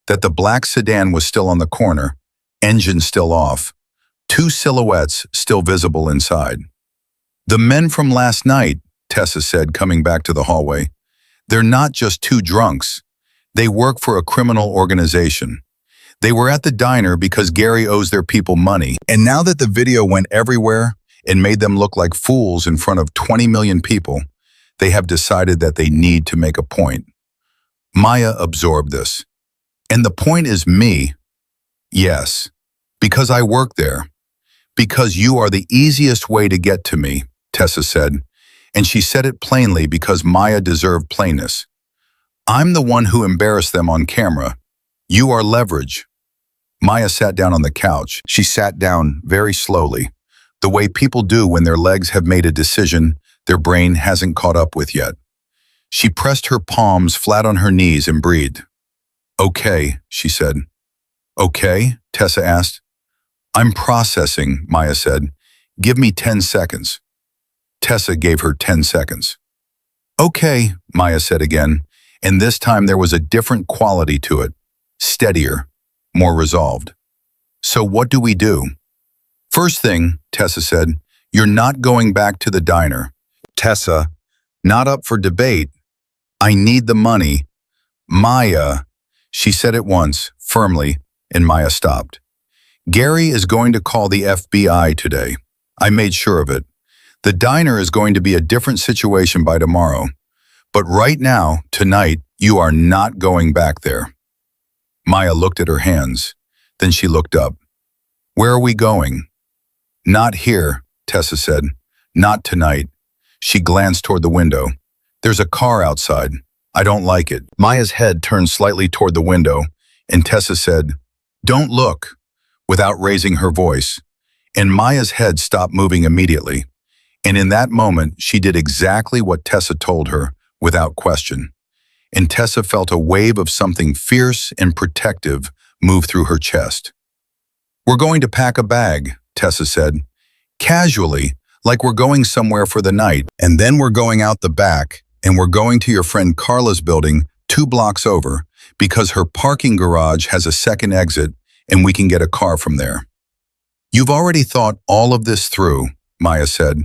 that the black sedan was still on the corner, engine still off, 2 silhouettes still visible inside. "The men from last night," Tessa said, coming back to the hallway. "They're not just 2 drunks. They work for a criminal organization. They were at the diner because Gary owes their people money. And now that the video went everywhere and made them look like fools in front of 20 million people, they have decided that they need to make a point." Maya absorbed this. "And the point is me." "Yes, because I work there. Because you are the easiest way to get to me," Tessa said, and she said it plainly because Maya deserved plainness. "I'm the one who embarrassed them on camera. You are leverage." Maya sat down on the couch. She sat down very slowly, the way people do when their legs have made a decision their brain hasn't caught up with yet. She pressed her palms flat on her knees and breathed. "Okay," she said. "Okay?" Tessa asked. "I'm processing," Maya said. "Give me 10 seconds." Tessa gave her 10 seconds. "Okay," Maya said again, and this time there was a different quality to it, steadier, more resolved. "So what do we do?" "First thing," Tessa said, "you're not going back to the diner." "Tessa, not up for debate. I need the money." "Maya," she said it once, firmly, and Maya stopped. "Gary is going to call the FBI today. I made sure of it. The diner is going to be a different situation by tomorrow. But right now, tonight, you are not going back there. Maya looked at her hands. Then she looked up. Where are we going? Not here, Tessa said. Not tonight. She glanced toward the window. There's a car outside. I don't like it. Maya's head turned slightly toward the window, and Tessa said, Don't look, without raising her voice. And Maya's head stopped moving immediately. And in that moment, she did exactly what Tessa told her, without question. And Tessa felt a wave of something fierce and protective move through her chest. We're going to pack a bag, Tessa said, casually, like we're going somewhere for the night. And then we're going out the back, and we're going to your friend Carla's building 2 blocks over, because her parking garage has a second exit, and we can get a car from there. You've already thought all of this through, Maya said.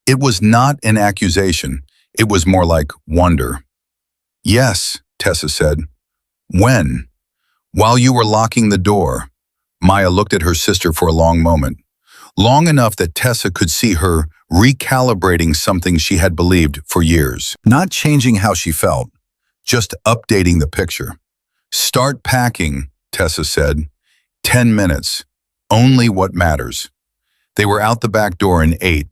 It was not an accusation. It was more like wonder. Yes, Tessa said. When? While you were locking the door. Maya looked at her sister for a long moment. Long enough that Tessa could see her recalibrating something she had believed for years. Not changing how she felt, just updating the picture. Start packing, Tessa said. 10 minutes. Only what matters. They were out the back door in 8.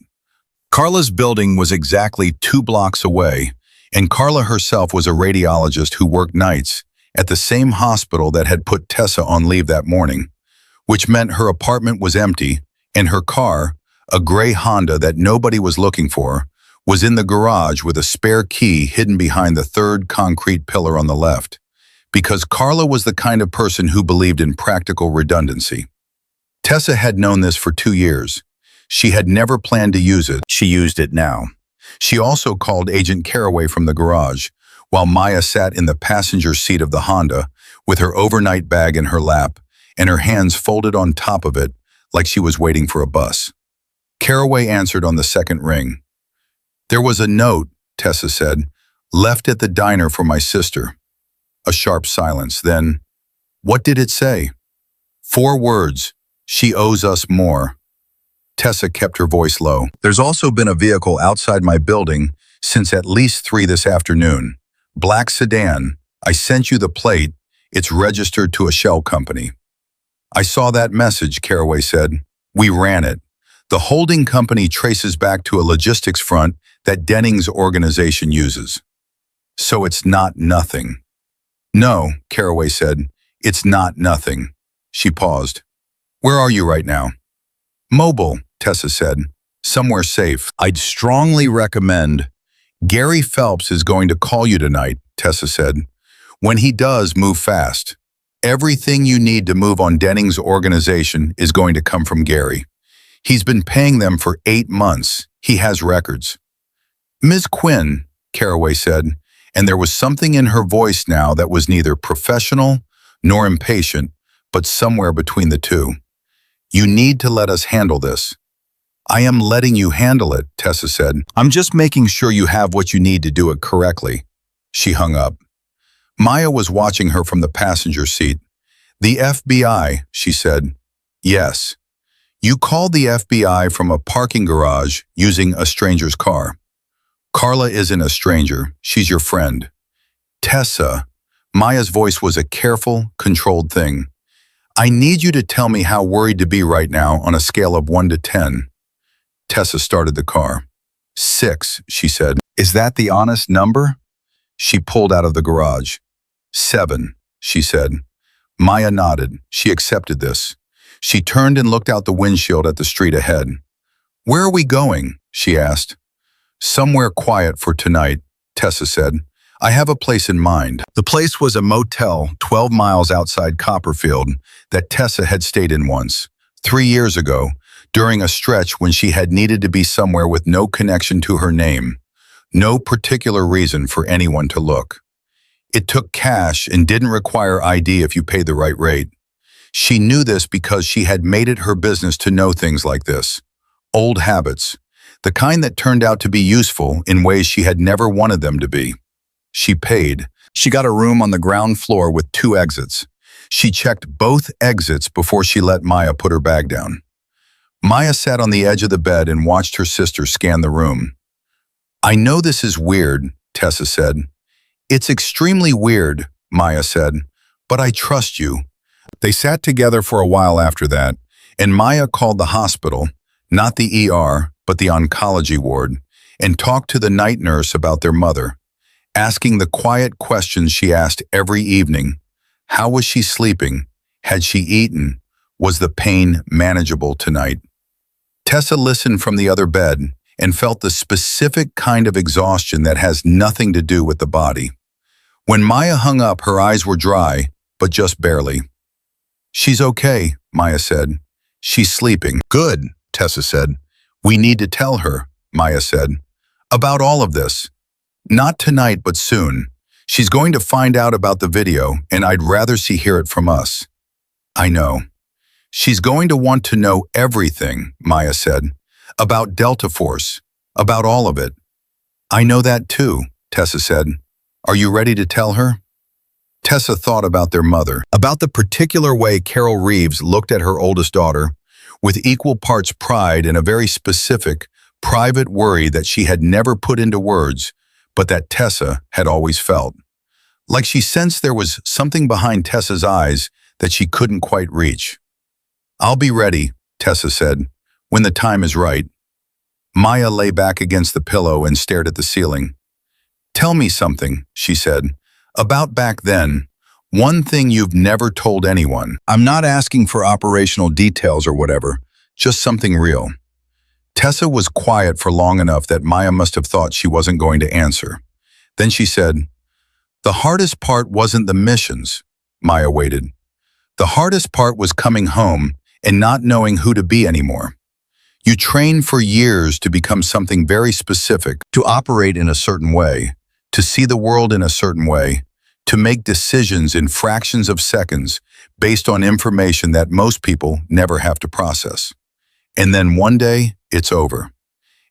Carla's building was exactly 2 blocks away, and Carla herself was a radiologist who worked nights at the same hospital that had put Tessa on leave that morning, which meant her apartment was empty, and her car, a gray Honda that nobody was looking for, was in the garage with a spare key hidden behind the 3rd concrete pillar on the left, because Carla was the kind of person who believed in practical redundancy. Tessa had known this for 2 years. She had never planned to use it. She used it now. She also called Agent Caraway from the garage, while Maya sat in the passenger seat of the Honda with her overnight bag in her lap and her hands folded on top of it like she was waiting for a bus. Caraway answered on the 2nd ring. There was a note, Tessa said, left at the diner for my sister. A sharp silence. Then, what did it say? 4 words. She owes us more. Tessa kept her voice low. There's also been a vehicle outside my building since at least 3 this afternoon. Black sedan. I sent you the plate. It's registered to a shell company. I saw that message, Caraway said. We ran it. The holding company traces back to a logistics front that Denning's organization uses. So it's not nothing. No, Caraway said. It's not nothing. She paused. Where are you right now? Mobile, Tessa said. Somewhere safe. I'd strongly recommend. Gary Phelps is going to call you tonight, Tessa said. When he does, move fast. Everything you need to move on Denning's organization is going to come from Gary. He's been paying them for 8 months. He has records. Ms. Quinn, Caraway said, and there was something in her voice now that was neither professional nor impatient, but somewhere between the two. You need to let us handle this. I am letting you handle it, Tessa said. I'm just making sure you have what you need to do it correctly. She hung up. Maya was watching her from the passenger seat. The FBI, she said. Yes. You called the FBI from a parking garage using a stranger's car. Carla isn't a stranger. She's your friend. Tessa. Maya's voice was a careful, controlled thing. I need you to tell me how worried to be right now on a scale of 1 to 10. Tessa started the car. 6, she said. Is that the honest number? She pulled out of the garage. 7, she said. Maya nodded. She accepted this. She turned and looked out the windshield at the street ahead. Where are we going? She asked. Somewhere quiet for tonight, Tessa said. I have a place in mind. The place was a motel 12 miles outside Copperfield that Tessa had stayed in once, 3 years ago, during a stretch when she had needed to be somewhere with no connection to her name, no particular reason for anyone to look. It took cash and didn't require ID if you paid the right rate. She knew this because she had made it her business to know things like this. Old habits, the kind that turned out to be useful in ways she had never wanted them to be. She paid. She got a room on the ground floor with 2 exits. She checked both exits before she let Maya put her bag down. Maya sat on the edge of the bed and watched her sister scan the room. I know this is weird, Tessa said. It's extremely weird, Maya said, but I trust you. They sat together for a while after that, and Maya called the hospital, not the ER, but the oncology ward, and talked to the night nurse about their mother, asking the quiet questions she asked every evening. How was she sleeping? Had she eaten? Was the pain manageable tonight? Tessa listened from the other bed and felt the specific kind of exhaustion that has nothing to do with the body. When Maya hung up, her eyes were dry, but just barely. She's okay, Maya said. She's sleeping. Good, Tessa said. We need to tell her, Maya said, about all of this. Not tonight, but soon. She's going to find out about the video, and I'd rather she hear it from us. I know. She's going to want to know everything, Maya said, about Delta Force, about all of it. I know that too, Tessa said. Are you ready to tell her? Tessa thought about their mother, about the particular way Carol Reeves looked at her oldest daughter, with equal parts pride and a very specific, private worry that she had never put into words, but that Tessa had always felt. Like she sensed there was something behind Tessa's eyes that she couldn't quite reach. I'll be ready, Tessa said, when the time is right. Maya lay back against the pillow and stared at the ceiling. Tell me something, she said, about back then, one thing you've never told anyone. I'm not asking for operational details or whatever, just something real. Tessa was quiet for long enough that Maya must have thought she wasn't going to answer. Then she said, the hardest part wasn't the missions. Maya waited. The hardest part was coming home and not knowing who to be anymore. You train for years to become something very specific, to operate in a certain way, to see the world in a certain way, to make decisions in fractions of seconds based on information that most people never have to process. And then one day, it's over.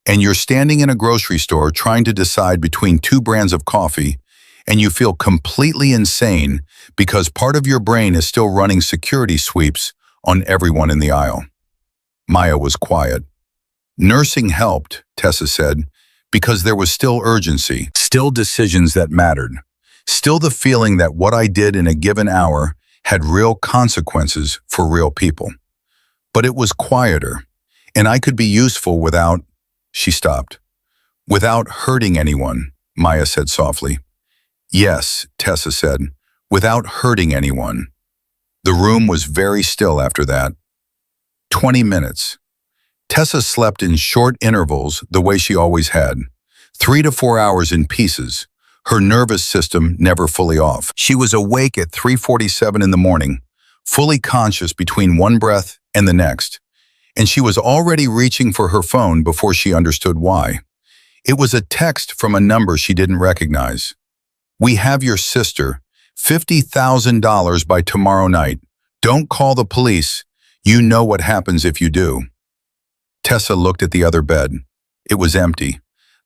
And you're standing in a grocery store trying to decide between two brands of coffee, and you feel completely insane because part of your brain is still running security sweeps on everyone in the aisle. Maya was quiet. Nursing helped, Tessa said, because there was still urgency, still decisions that mattered, still the feeling that what I did in a given hour had real consequences for real people. But it was quieter, and I could be useful without, she stopped, without hurting anyone, Maya said softly. Yes, Tessa said, without hurting anyone. The room was very still after that. 20 minutes. Tessa slept in short intervals the way she always had, 3 to 4 hours in pieces, her nervous system never fully off. She was awake at 3:47 in the morning, fully conscious between one breath and the next, and she was already reaching for her phone before she understood why. It was a text from a number she didn't recognize. We have your sister, $50,000 by tomorrow night. Don't call the police. You know what happens if you do. Tessa looked at the other bed. It was empty.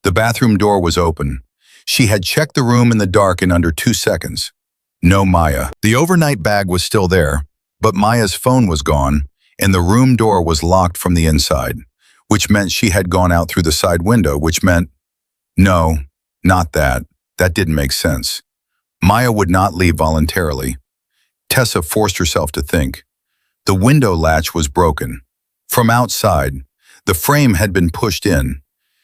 The bathroom door was open. She had checked the room in the dark in under 2 seconds. No Maya. The overnight bag was still there, but Maya's phone was gone, and the room door was locked from the inside, which meant she had gone out through the side window, which meant, no, not that. That didn't make sense. Maya would not leave voluntarily. Tessa forced herself to think. The window latch was broken. From outside, the frame had been pushed in.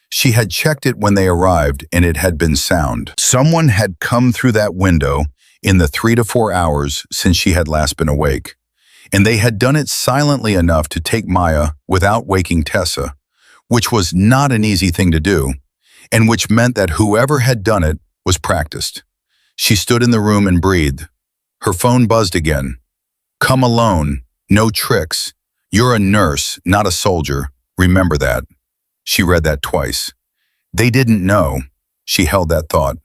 She had checked it when they arrived, and it had been sound. Someone had come through that window in the 3 to 4 hours since she had last been awake, and they had done it silently enough to take Maya without waking Tessa, which was not an easy thing to do, and which meant that whoever had done it was practiced. She stood in the room and breathed. Her phone buzzed again. Come alone, no tricks. You're a nurse, not a soldier. Remember that. She read that twice. They didn't know. She held that thought,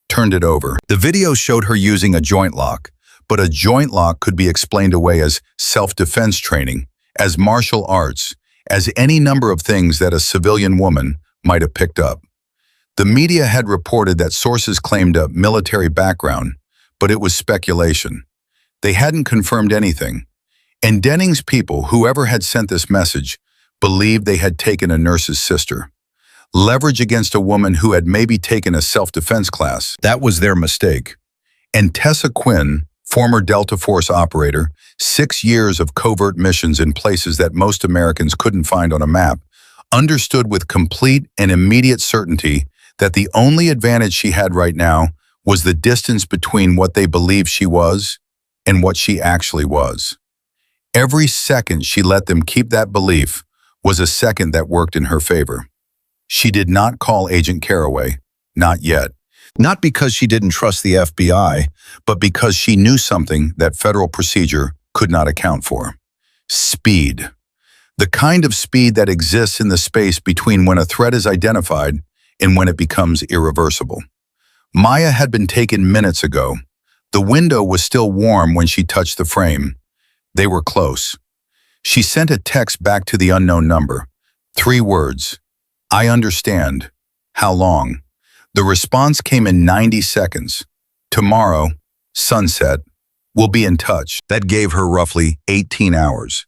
turned it over. The video showed her using a joint lock, but a joint lock could be explained away as self-defense training, as martial arts, as any number of things that a civilian woman might have picked up. The media had reported that sources claimed a military background, but it was speculation. They hadn't confirmed anything. And Denning's people, whoever had sent this message, believed they had taken a nurse's sister. leverage against a woman who had maybe taken a self-defense class. That was their mistake. And Tessa Quinn, former Delta Force operator, 6 years of covert missions in places that most Americans couldn't find on a map, understood with complete and immediate certainty that the only advantage she had right now was the distance between what they believed she was and what she actually was. Every second she let them keep that belief was a second that worked in her favor. She did not call Agent Caraway, not yet. Not because she didn't trust the FBI, but because she knew something that federal procedure could not account for. Speed. The kind of speed that exists in the space between when a threat is identified and when it becomes irreversible. Maya had been taken minutes ago. The window was still warm when she touched the frame. They were close. She sent a text back to the unknown number. 3 words. I understand. How long? The response came in 90 seconds. Tomorrow, sunset. We'll be in touch. That gave her roughly 18 hours.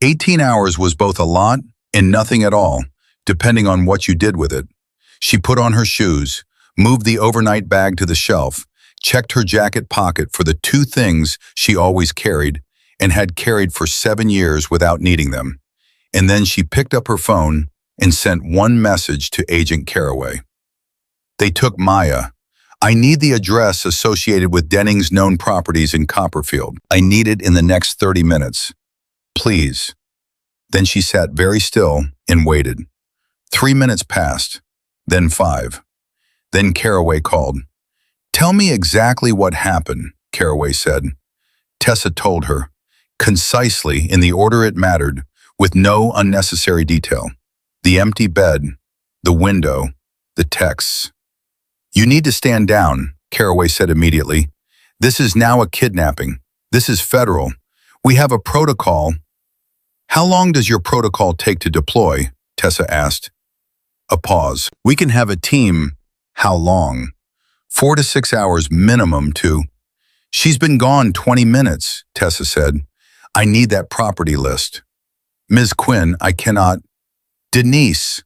18 hours was both a lot and nothing at all, depending on what you did with it. She put on her shoes, moved the overnight bag to the shelf, checked her jacket pocket for the 2 things she always carried and had carried for 7 years without needing them. And then she picked up her phone and sent one message to Agent Caraway. They took Maya. I need the address associated with Denning's known properties in Copperfield. I need it in the next 30 minutes. Please. Then she sat very still and waited. 3 minutes passed, then 5. Then Caraway called. Tell me exactly what happened, Caraway said. Tessa told her, concisely in the order it mattered, with no unnecessary detail. The empty bed, the window, the texts. You need to stand down, Caraway said immediately. This is now a kidnapping. This is federal. We have a protocol. How long does your protocol take to deploy? Tessa asked. A pause. We can have a team. How long? 4 to 6 hours minimum to. She's been gone 20 minutes, Tessa said. I need that property list. Ms. Quinn, I cannot. Denise.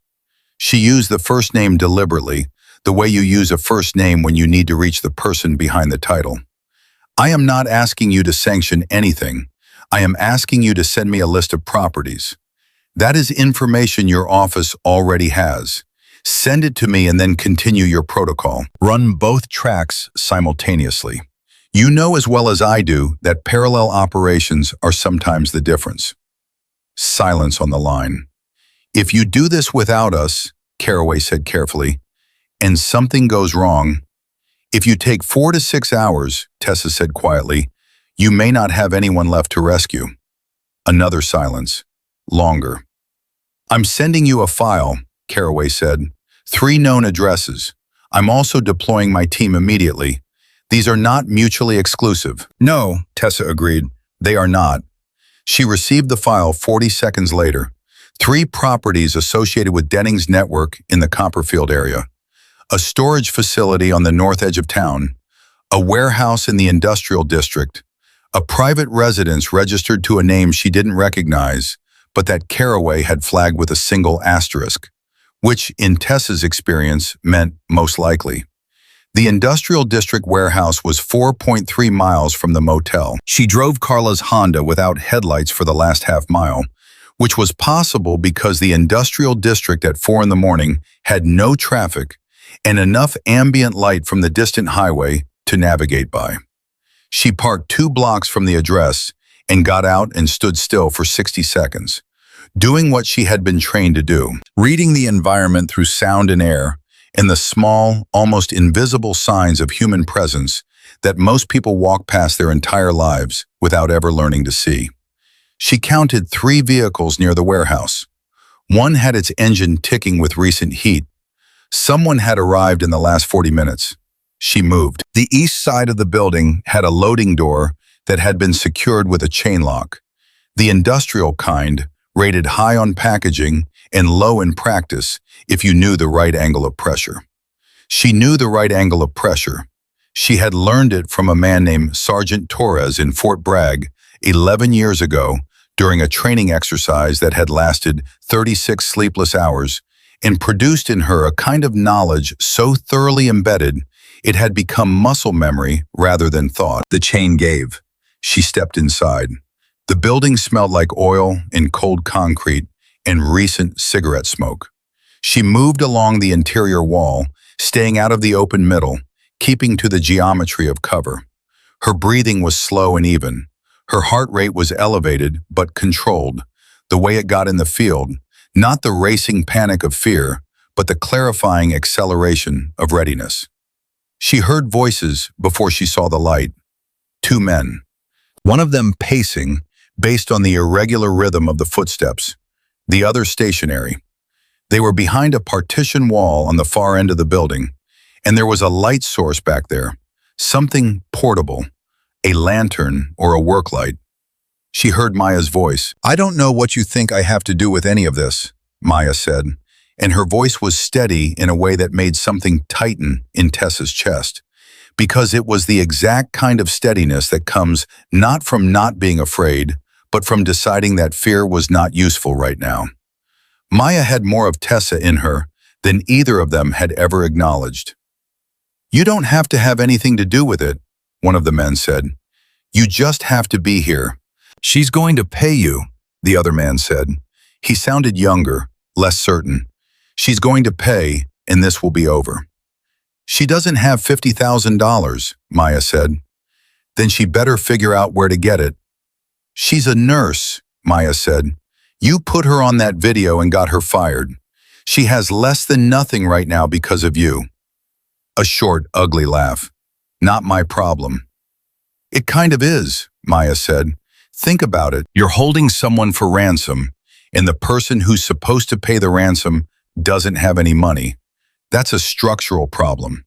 She used the first name deliberately, the way you use a first name when you need to reach the person behind the title. I am not asking you to sanction anything. I am asking you to send me a list of properties. That is information your office already has. Send it to me and then continue your protocol. Run both tracks simultaneously. You know as well as I do that parallel operations are sometimes the difference. Silence on the line. If you do this without us, Caraway said carefully, and something goes wrong, if you take 4 to 6 hours, Tessa said quietly, you may not have anyone left to rescue. Another silence. Longer. I'm sending you a file, Caraway said. 3 known addresses. I'm also deploying my team immediately. These are not mutually exclusive. No, Tessa agreed. They are not. She received the file 40 seconds later. 3 properties associated with Denning's network in the Copperfield area. A storage facility on the north edge of town. A warehouse in the industrial district. A private residence registered to a name she didn't recognize, but that Caraway had flagged with a single asterisk, which, in Tessa's experience, meant most likely. The industrial district warehouse was 4.3 miles from the motel. She drove Carla's Honda without headlights for the last half mile, which was possible because the industrial district at 4 in the morning had no traffic and enough ambient light from the distant highway to navigate by. She parked 2 blocks from the address and got out and stood still for 60 seconds, doing what she had been trained to do, reading the environment through sound and air and the small, almost invisible signs of human presence that most people walk past their entire lives without ever learning to see. She counted 3 vehicles near the warehouse. One had its engine ticking with recent heat. Someone had arrived in the last 40 minutes. She moved. The east side of the building had a loading door that had been secured with a chain lock. The industrial kind, rated high on packaging and low in practice if you knew the right angle of pressure. She knew the right angle of pressure. She had learned it from a man named Sergeant Torres in Fort Bragg 11 years ago during a training exercise that had lasted 36 sleepless hours and produced in her a kind of knowledge so thoroughly embedded it had become muscle memory rather than thought. The chain gave. She stepped inside. The building smelled like oil and cold concrete and recent cigarette smoke. She moved along the interior wall, staying out of the open middle, keeping to the geometry of cover. Her breathing was slow and even. Her heart rate was elevated but controlled, the way it got in the field, not the racing panic of fear, but the clarifying acceleration of readiness. She heard voices before she saw the light. Two men. One of them pacing, based on the irregular rhythm of the footsteps, the other stationary. They were behind a partition wall on the far end of the building, and there was a light source back there, something portable, a lantern or a work light. She heard Maya's voice. "I don't know what you think I have to do with any of this," Maya said, and her voice was steady in a way that made something tighten in Tessa's chest, because it was the exact kind of steadiness that comes not from not being afraid, but from deciding that fear was not useful right now. Maya had more of Tessa in her than either of them had ever acknowledged. "You don't have to have anything to do with it," one of the men said. "You just have to be here." "She's going to pay you," the other man said. He sounded younger, less certain. "She's going to pay, and this will be over." "She doesn't have $50,000, Maya said. "Then she better figure out where to get it." "She's a nurse," Maya said. "You put her on that video and got her fired. She has less than nothing right now because of you." A short, ugly laugh. "Not my problem." "It kind of is," Maya said. "Think about it. You're holding someone for ransom, and the person who's supposed to pay the ransom doesn't have any money. That's a structural problem."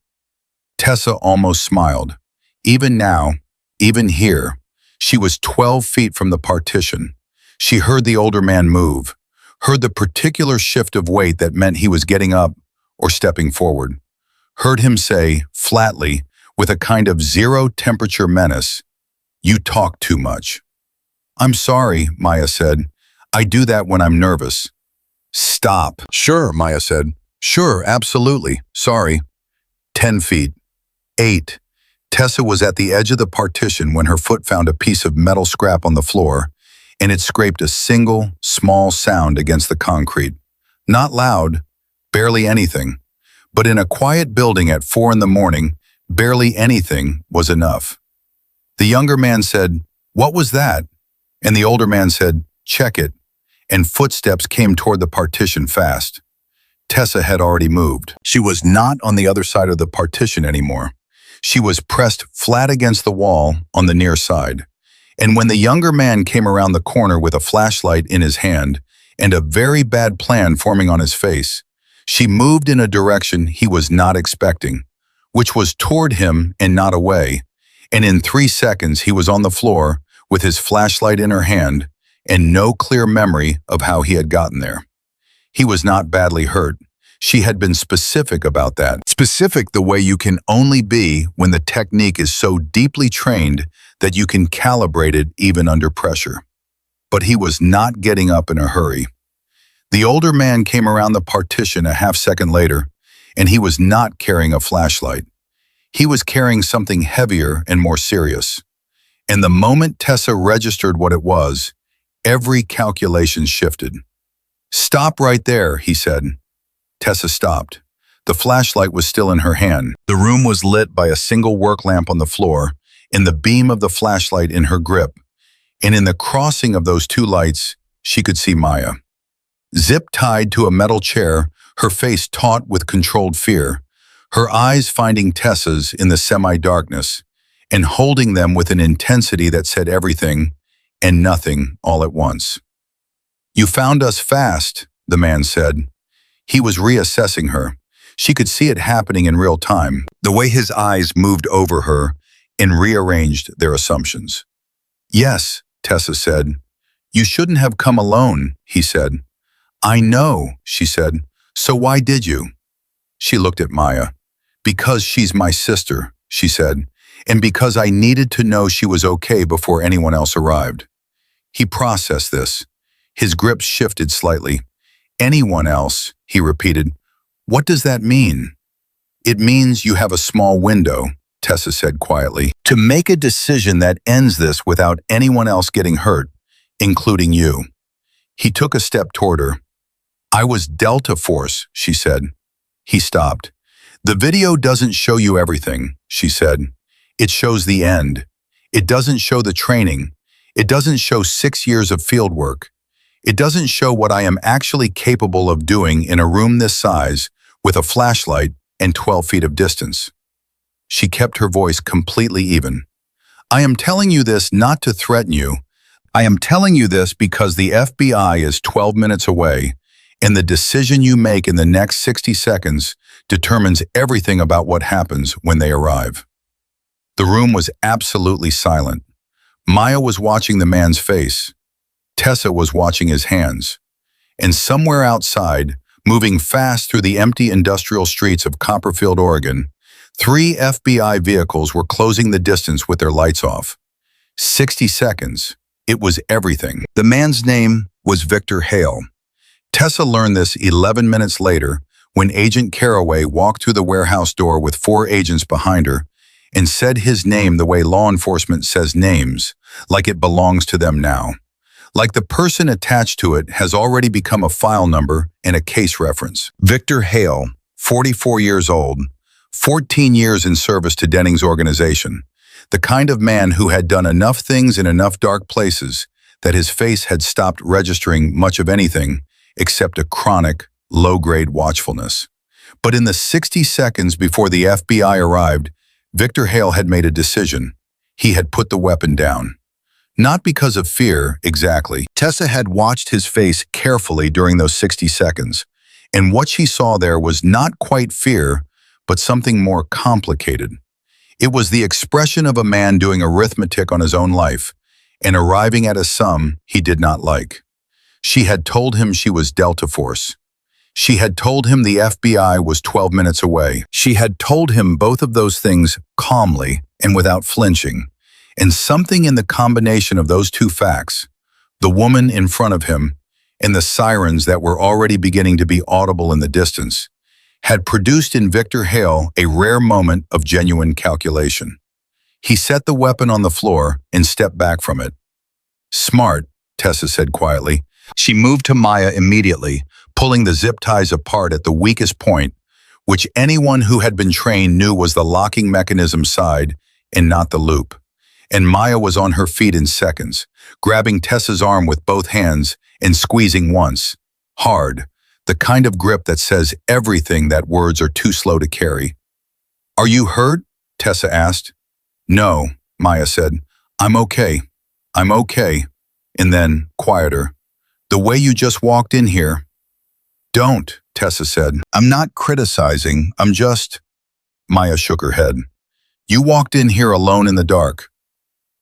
Tessa almost smiled. Even now, even here, she was 12 feet from the partition. She heard the older man move, heard the particular shift of weight that meant he was getting up or stepping forward, heard him say, flatly, with a kind of zero-temperature menace, "You talk too much." "I'm sorry," Maya said. "I do that when I'm nervous." "Stop." "Sure," Maya said. "Sure, absolutely. Sorry." 10 feet. 8. Tessa was at the edge of the partition when her foot found a piece of metal scrap on the floor, and it scraped a single, small sound against the concrete. Not loud, barely anything. But in a quiet building at 4 in the morning, barely anything was enough. The younger man said, "What was that?" And the older man said, "Check it." And footsteps came toward the partition fast. Tessa had already moved. She was not on the other side of the partition anymore. She was pressed flat against the wall on the near side. And when the younger man came around the corner with a flashlight in his hand and a very bad plan forming on his face, she moved in a direction he was not expecting, which was toward him and not away. And in 3 seconds, he was on the floor with his flashlight in her hand and no clear memory of how he had gotten there. He was not badly hurt. She had been specific about that. Specific the way you can only be when the technique is so deeply trained that you can calibrate it even under pressure. But he was not getting up in a hurry. The older man came around the partition a half-second later, and he was not carrying a flashlight. He was carrying something heavier and more serious. And the moment Tessa registered what it was, every calculation shifted. "Stop right there," he said. Tessa stopped. The flashlight was still in her hand. The room was lit by a single work lamp on the floor, and the beam of the flashlight in her grip. And in the crossing of those two lights, she could see Maya. Zip-tied to a metal chair, her face taut with controlled fear, her eyes finding Tessa's in the semi-darkness, and holding them with an intensity that said everything and nothing all at once. "You found us fast," the man said. He was reassessing her. She could see it happening in real time, the way his eyes moved over her and rearranged their assumptions. "Yes," Tessa said. "You shouldn't have come alone," he said. "I know," she said. "So why did you?" She looked at Maya. "Because she's my sister," she said, "and because I needed to know she was okay before anyone else arrived." He processed this. His grip shifted slightly. Anyone else, he repeated. What does that mean? It means you have a small window, Tessa said quietly, to make a decision that ends this without anyone else getting hurt, including you. He took a step toward her. I was Delta Force, she said. He stopped. The video doesn't show you everything, she said. It shows the end. It doesn't show the training. It doesn't show 6 years of field work. It doesn't show what I am actually capable of doing in a room this size with a flashlight and 12 feet of distance. She kept her voice completely even. I am telling you this not to threaten you. I am telling you this because the FBI is 12 minutes away, and the decision you make in the next 60 seconds determines everything about what happens when they arrive. The room was absolutely silent. Maya was watching the man's face. Tessa was watching his hands. And somewhere outside, moving fast through the empty industrial streets of Copperfield, Oregon, 3 FBI vehicles were closing the distance with their lights off. 60 seconds. It was everything. The man's name was Victor Hale. Tessa learned this 11 minutes later when Agent Caraway walked through the warehouse door with 4 agents behind her and said his name the way law enforcement says names, like it belongs to them now. Like the person attached to it has already become a file number and a case reference. Victor Hale, 44 years old, 14 years in service to Denning's organization, the kind of man who had done enough things in enough dark places that his face had stopped registering much of anything except a chronic, low-grade watchfulness. But in the 60 seconds before the FBI arrived, Victor Hale had made a decision. He had put the weapon down. Not because of fear, exactly. Tessa had watched his face carefully during those 60 seconds, and what she saw there was not quite fear, but something more complicated. It was the expression of a man doing arithmetic on his own life and arriving at a sum he did not like. She had told him she was Delta Force. She had told him the FBI was 12 minutes away. She had told him both of those things calmly and without flinching. And something in the combination of those 2 facts, the woman in front of him and the sirens that were already beginning to be audible in the distance, had produced in Victor Hale a rare moment of genuine calculation. He set the weapon on the floor and stepped back from it. Smart, Tessa said quietly. She moved to Maya immediately, pulling the zip ties apart at the weakest point, which anyone who had been trained knew was the locking mechanism side and not the loop. And Maya was on her feet in seconds, grabbing Tessa's arm with both hands and squeezing once, hard, the kind of grip that says everything that words are too slow to carry. Are you hurt? Tessa asked. No, Maya said. I'm okay. I'm okay. And then, quieter. The way you just walked in here. Don't, Tessa said. I'm not criticizing. I'm just... Maya shook her head. You walked in here alone in the dark.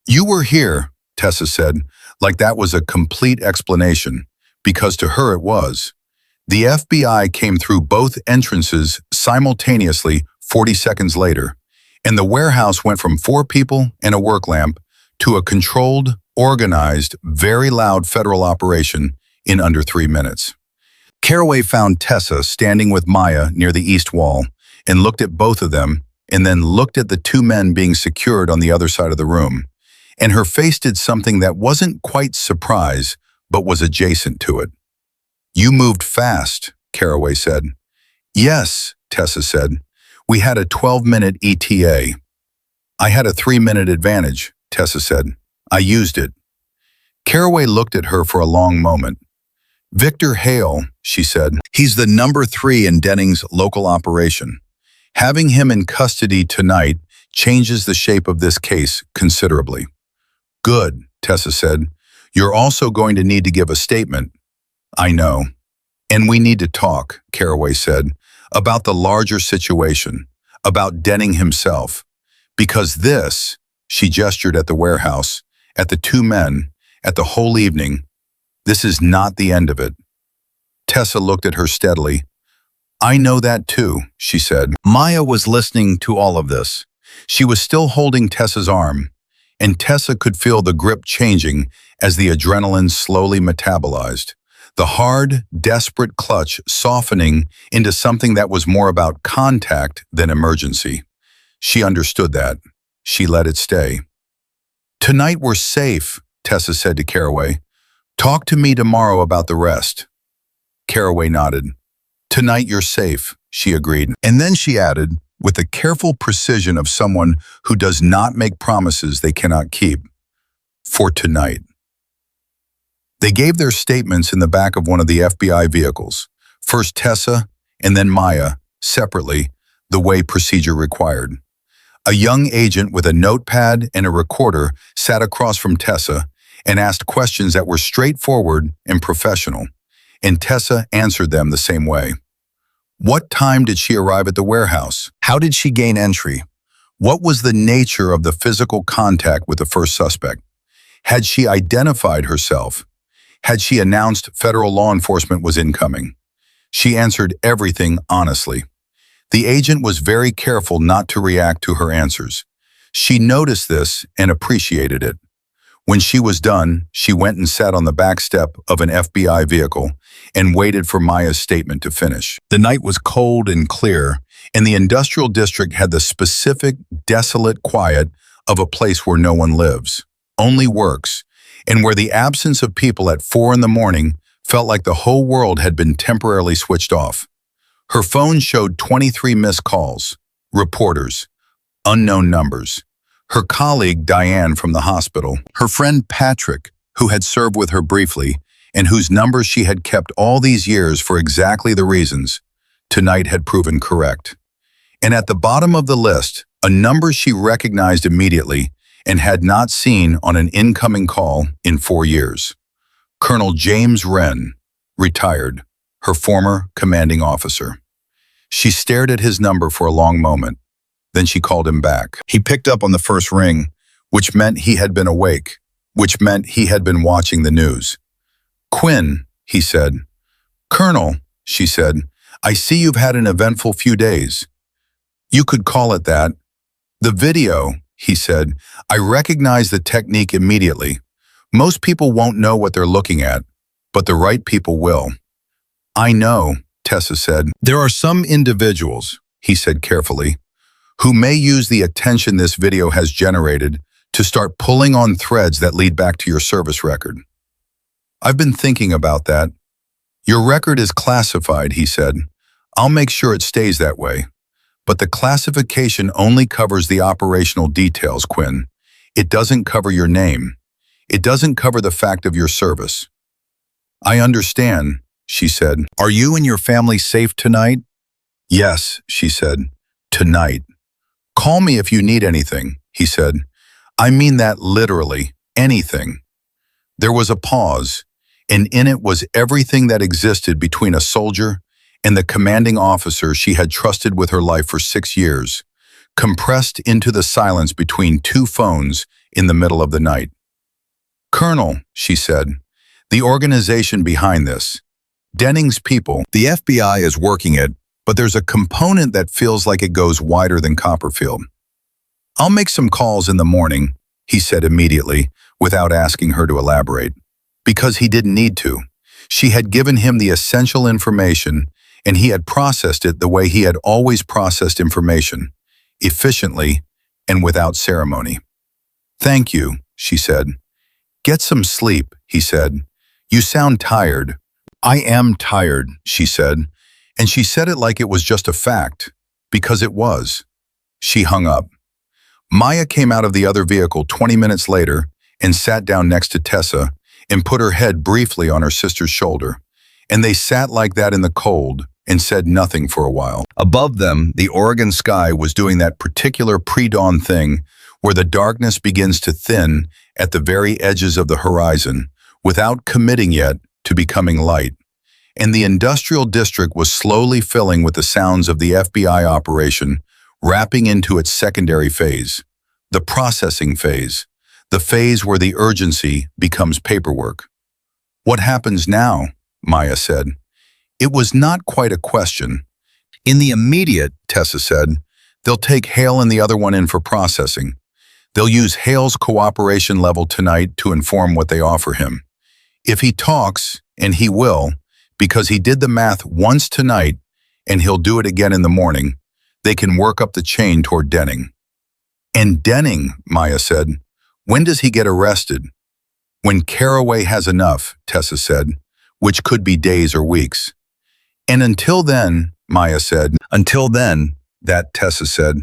You were here, Tessa said, like that was a complete explanation, because to her it was. The FBI came through both entrances simultaneously 40 seconds later, and the warehouse went from 4 people and a work lamp to a controlled, organized, very loud federal operation in under 3 minutes. Caraway found Tessa standing with Maya near the east wall and looked at both of them and then looked at the 2 men being secured on the other side of the room. And her face did something that wasn't quite surprise, but was adjacent to it. You moved fast, Caraway said. Yes, Tessa said. We had a 12-minute ETA. I had a 3-minute advantage, Tessa said. I used it. Caraway looked at her for a long moment. Victor Hale, she said. He's the number 3 in Denning's local operation. Having him in custody tonight changes the shape of this case considerably. Good, Tessa said. You're also going to need to give a statement. I know. And we need to talk, Caraway said, about the larger situation, about Denning himself. Because this, she gestured at the warehouse, at the 2 men, at the whole evening, this is not the end of it. Tessa looked at her steadily. I know that too, she said. Maya was listening to all of this. She was still holding Tessa's arm, and Tessa could feel the grip changing as the adrenaline slowly metabolized. the hard, desperate clutch softening into something that was more about contact than emergency. She understood that. She let it stay. "Tonight we're safe," Tessa said to Caraway. "Talk to me tomorrow about the rest." Caraway nodded. "Tonight you're safe," she agreed. And then she added, with the careful precision of someone who does not make promises they cannot keep, "For tonight." They gave their statements in the back of one of the FBI vehicles, first Tessa and then Maya, separately, the way procedure required. A young agent with a notepad and a recorder sat across from Tessa and asked questions that were straightforward and professional, and Tessa answered them the same way. What time did she arrive at the warehouse? How did she gain entry? What was the nature of the physical contact with the first suspect? Had she identified herself? Had she announced federal law enforcement was incoming? She answered everything honestly. The agent was very careful not to react to her answers. She noticed this and appreciated it. When she was done, she went and sat on the back step of an FBI vehicle and waited for Maya's statement to finish. The night was cold and clear, and the industrial district had the specific, desolate quiet of a place where no one lives, only works, and where the absence of people at 4 in the morning felt like the whole world had been temporarily switched off. Her phone showed 23 missed calls, reporters, unknown numbers. Her colleague, Diane from the hospital, her friend Patrick, who had served with her briefly, and whose number she had kept all these years for exactly the reasons, tonight had proven correct. And at the bottom of the list, a number she recognized immediately and had not seen on an incoming call in 4 years. Colonel James Wren, retired, her former commanding officer. She stared at his number for a long moment. Then she called him back. He picked up on the first ring, which meant he had been awake, which meant he had been watching the news. "Quinn," he said. "Colonel," she said, "I see you've had an eventful few days." "You could call it that." "The video," he said, "I recognize the technique immediately. Most people won't know what they're looking at, but the right people will." "I know," Tessa said. "There are some individuals," he said carefully, "who may use the attention this video has generated to start pulling on threads that lead back to your service record." "I've been thinking about that." "Your record is classified," he said. "I'll make sure it stays that way. But the classification only covers the operational details, Quinn. It doesn't cover your name. It doesn't cover the fact of your service." "I understand," she said. "Are you and your family safe tonight?" "Yes," she said. "Tonight." "Call me if you need anything," he said. "I mean that literally, anything." There was a pause, and in it was everything that existed between a soldier and the commanding officer she had trusted with her life for 6 years, compressed into the silence between 2 phones in the middle of the night. "Colonel," she said, "the organization behind this, Denning's people, the FBI is working it, but there's a component that feels like it goes wider than Copperfield." "I'll make some calls in the morning," he said immediately, without asking her to elaborate, because he didn't need to. She had given him the essential information, and he had processed it the way he had always processed information, efficiently and without ceremony. "Thank you," she said. "Get some sleep," he said. "You sound tired." "I am tired," she said, and she said it like it was just a fact, because it was. She hung up. Maya came out of the other vehicle 20 minutes later and sat down next to Tessa and put her head briefly on her sister's shoulder, and they sat like that in the cold and said nothing for a while. Above them, the Oregon sky was doing that particular pre-dawn thing where the darkness begins to thin at the very edges of the horizon without committing yet to becoming light. And the industrial district was slowly filling with the sounds of the FBI operation, wrapping into its secondary phase, the processing phase, the phase where the urgency becomes paperwork. "What happens now?" Maya said. It was not quite a question. "In the immediate," Tessa said, "they'll take Hale and the other one in for processing. They'll use Hale's cooperation level tonight to inform what they offer him. If he talks, and he will, because he did the math once tonight and he'll do it again in the morning, they can work up the chain toward Denning. And Denning, Maya said, when does he get arrested? When Caraway has enough, Tessa said, which could be days or weeks. And until then, Maya said, until then, that Tessa said,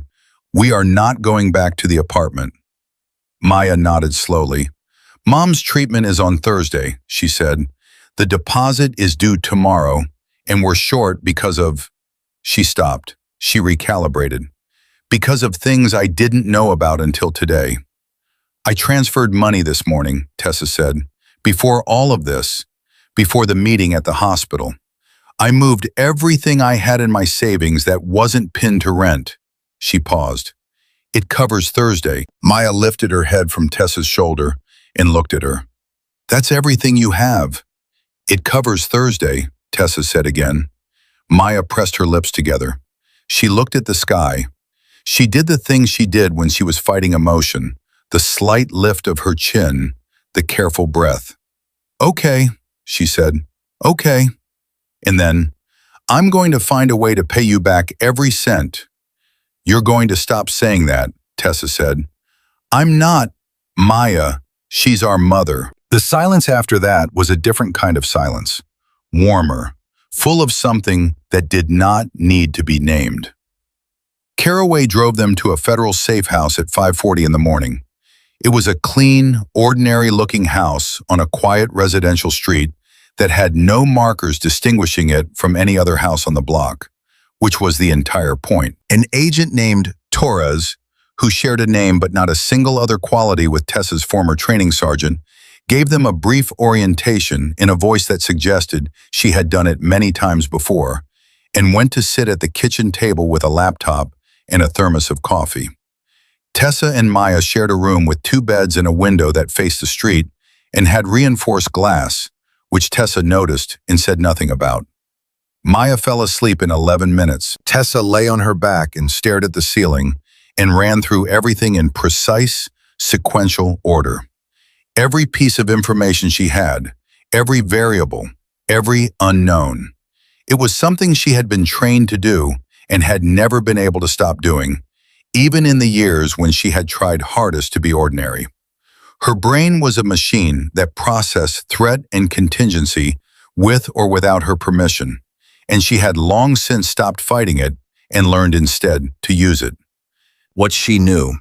we are not going back to the apartment. Maya nodded slowly. Mom's treatment is on Thursday, she said. The deposit is due tomorrow, and we're short because of... She stopped. She recalibrated. Because of things I didn't know about until today. I transferred money this morning, Tessa said. Before all of this, before the meeting at the hospital. I moved everything I had in my savings that wasn't pinned to rent. She paused. It covers Thursday. Maya lifted her head from Tessa's shoulder and looked at her. That's everything you have. It covers Thursday, Tessa said again. Maya pressed her lips together. She looked at the sky. She did the thing she did when she was fighting emotion, the slight lift of her chin, the careful breath. Okay, she said. Okay. And then, I'm going to find a way to pay you back every cent. You're going to stop saying that, Tessa said. I'm not Maya. She's our mother. The silence after that was a different kind of silence. Warmer, full of something that did not need to be named. Caraway drove them to a federal safe house at 5:40 in the morning. It was a clean, ordinary-looking house on a quiet residential street that had no markers distinguishing it from any other house on the block, which was the entire point. An agent named Torres, who shared a name but not a single other quality with Tessa's former training sergeant, gave them a brief orientation in a voice that suggested she had done it many times before, and went to sit at the kitchen table with a laptop and a thermos of coffee. Tessa and Maya shared a room with 2 beds and a window that faced the street and had reinforced glass, which Tessa noticed and said nothing about. Maya fell asleep in 11 minutes. Tessa lay on her back and stared at the ceiling and ran through everything in precise, sequential order. Every piece of information she had, every variable, every unknown. It was something she had been trained to do and had never been able to stop doing, even in the years when she had tried hardest to be ordinary. Her brain was a machine that processed threat and contingency with or without her permission, and she had long since stopped fighting it and learned instead to use it. What she knew.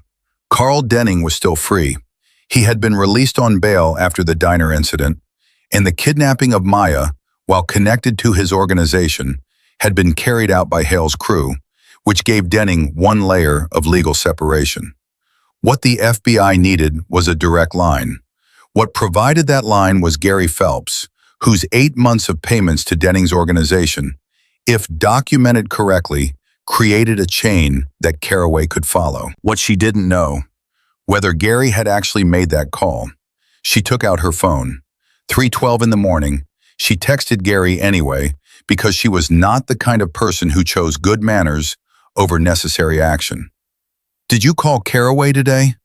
Carl Denning was still free. He had been released on bail after the diner incident, and the kidnapping of Maya, while connected to his organization, had been carried out by Hale's crew, which gave Denning one layer of legal separation. What the FBI needed was a direct line. What provided that line was Gary Phelps, whose 8 months of payments to Denning's organization, if documented correctly, created a chain that Caraway could follow. What she didn't know, whether Gary had actually made that call. She took out her phone. 3:12 in the morning, she texted Gary anyway because she was not the kind of person who chose good manners over necessary action. Did you call Caraway today?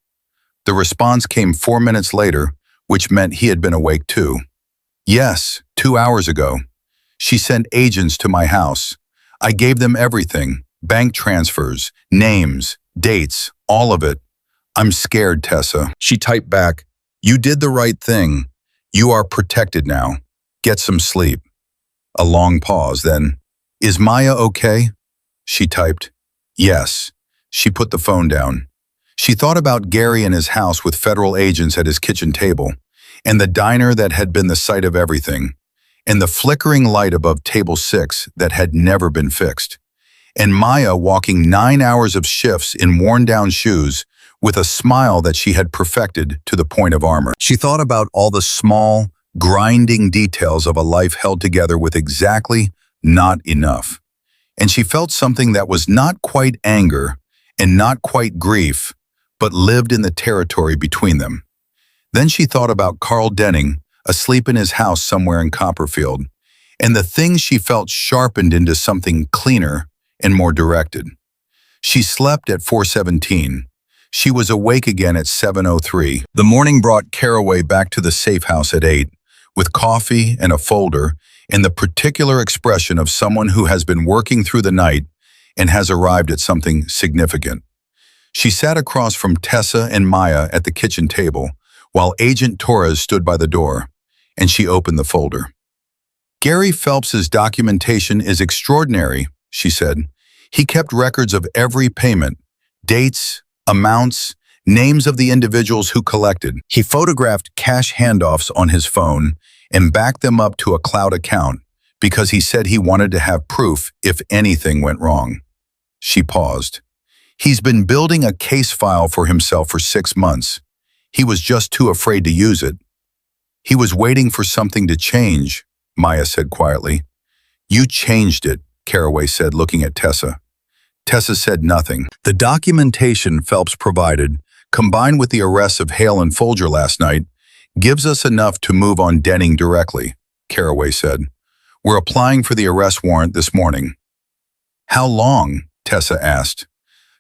The response came 4 minutes later, which meant he had been awake too. Yes, 2 hours ago. She sent agents to my house. I gave them everything, bank transfers, names, dates, all of it. I'm scared, Tessa. She typed back, you did the right thing. You are protected now. Get some sleep. A long pause, then, is Maya okay? She typed, yes. She put the phone down. She thought about Gary and his house with federal agents at his kitchen table, and the diner that had been the site of everything, and the flickering light above table 6 that had never been fixed, and Maya walking 9 hours of shifts in worn-down shoes with a smile that she had perfected to the point of armor. She thought about all the small, grinding details of a life held together with exactly not enough. And she felt something that was not quite anger and not quite grief, but lived in the territory between them. Then she thought about Carl Denning, asleep in his house somewhere in Copperfield, and the things she felt sharpened into something cleaner and more directed. She slept at 4:17. She was awake again at 7:03. The morning brought Caraway back to the safe house at 8, with coffee and a folder, and the particular expression of someone who has been working through the night and has arrived at something significant. She sat across from Tessa and Maya at the kitchen table, while Agent Torres stood by the door, and she opened the folder. "Gary Phelps's documentation is extraordinary," she said. "He kept records of every payment, dates, amounts, names of the individuals who collected. He photographed cash handoffs on his phone and backed them up to a cloud account because he said he wanted to have proof if anything went wrong." She paused. "He's been building a case file for himself for 6 months. He was just too afraid to use it." "He was waiting for something to change," Maya said quietly. "You changed it," Caraway said, looking at Tessa. Tessa said nothing. "The documentation Phelps provided, combined with the arrests of Hale and Folger last night, gives us enough to move on Denning directly," Caraway said. "We're applying for the arrest warrant this morning." "How long?" Tessa asked.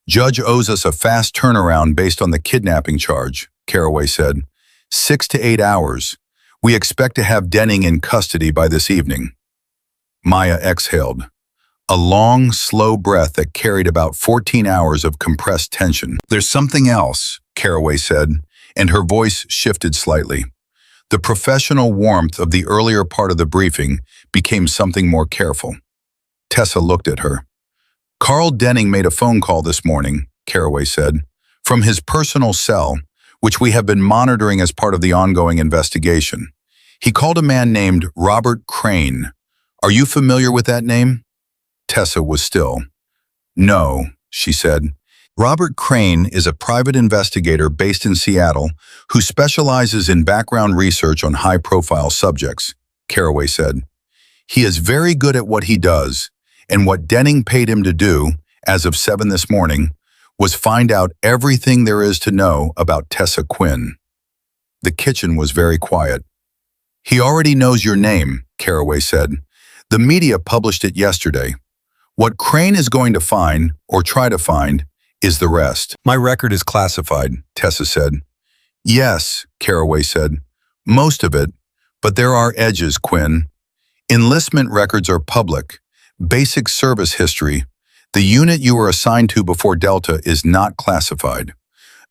"Judge owes us a fast turnaround based on the kidnapping charge," Caraway said. 6 to 8 hours. We expect to have Denning in custody by this evening." Maya exhaled, a long, slow breath that carried about 14 hours of compressed tension. "There's something else," Caraway said, and her voice shifted slightly. The professional warmth of the earlier part of the briefing became something more careful. Tessa looked at her. "Carl Denning made a phone call this morning," Caraway said, "from his personal cell, which we have been monitoring as part of the ongoing investigation. He called a man named Robert Crane. Are you familiar with that name?" Tessa was still. "No," she said. "Robert Crane is a private investigator based in Seattle who specializes in background research on high-profile subjects," Caraway said. "He is very good at what he does, and what Denning paid him to do, as of 7 this morning, was find out everything there is to know about Tessa Quinn." The kitchen was very quiet. "He already knows your name," Caraway said. "The media published it yesterday. What Crane is going to find, or try to find, is the rest." "My record is classified," Tessa said. "Yes," Caraway said. "Most of it, but there are edges, Quinn. Enlistment records are public. Basic service history. The unit you were assigned to before Delta is not classified.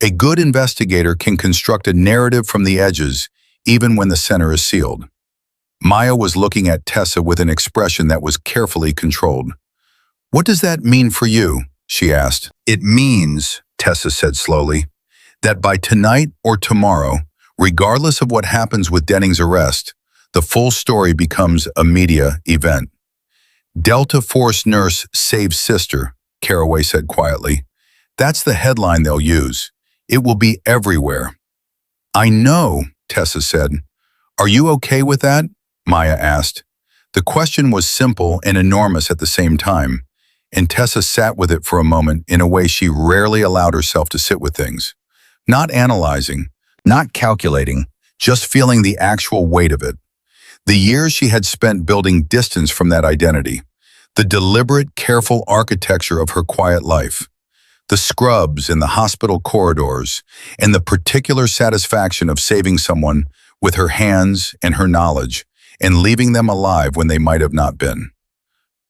A good investigator can construct a narrative from the edges, even when the center is sealed." Maya was looking at Tessa with an expression that was carefully controlled. "What does that mean for you?" she asked. "It means," Tessa said slowly, "that by tonight or tomorrow, regardless of what happens with Denning's arrest, the full story becomes a media event." "Delta Force nurse saves sister," Caraway said quietly. "That's the headline they'll use. It will be everywhere." "I know," Tessa said. "Are you okay with that?" Maya asked. The question was simple and enormous at the same time, and Tessa sat with it for a moment in a way she rarely allowed herself to sit with things. Not analyzing, not calculating, just feeling the actual weight of it. The years she had spent building distance from that identity, the deliberate, careful architecture of her quiet life, the scrubs in the hospital corridors, and the particular satisfaction of saving someone with her hands and her knowledge, and leaving them alive when they might have not been.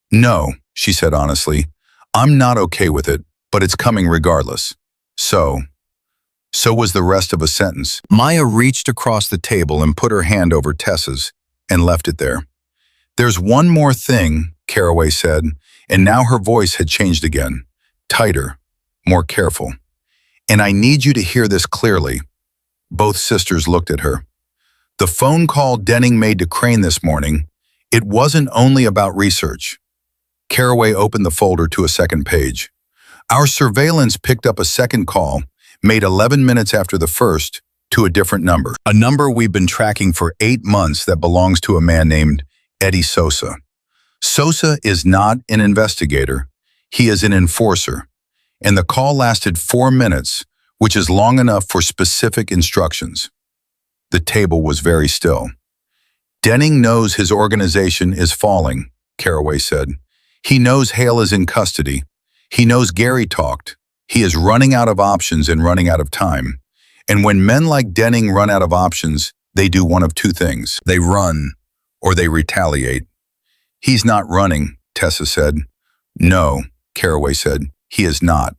"No," she said honestly, "I'm not okay with it, but it's coming regardless." So was the rest of a sentence. Maya reached across the table and put her hand over Tessa's and left it there. "There's one more thing," Caraway said, and now her voice had changed again, tighter, more careful. "And I need you to hear this clearly." Both sisters looked at her. "The phone call Denning made to Crane this morning, it wasn't only about research." Caraway opened the folder to a second page. "Our surveillance picked up a second call, made 11 minutes after the first, to a different number. A number we've been tracking for 8 months that belongs to a man named Eddie Sosa. Sosa is not an investigator, he is an enforcer. And the call lasted 4 minutes, which is long enough for specific instructions." The table was very still. "Denning knows his organization is falling," Caraway said. "He knows Hale is in custody. He knows Gary talked. He is running out of options and running out of time. And when men like Denning run out of options, they do one of two things. They run, or they retaliate. He's not running, Tessa said. No, Caraway said. He is not.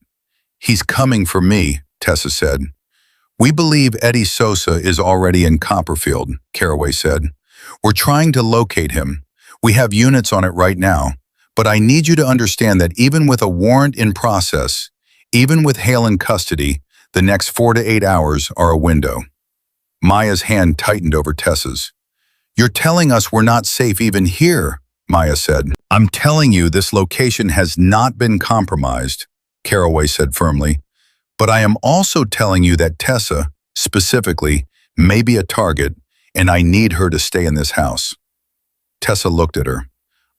He's coming for me, Tessa said. We believe Eddie Sosa is already in Copperfield, Caraway said. We're trying to locate him. We have units on it right now, but I need you to understand that even with a warrant in process, even with Hale in custody, the next 4 to 8 hours are a window. Maya's hand tightened over Tessa's. You're telling us we're not safe even here, Maya said. I'm telling you this location has not been compromised, Caraway said firmly. But I am also telling you that Tessa, specifically, may be a target, and I need her to stay in this house. Tessa looked at her.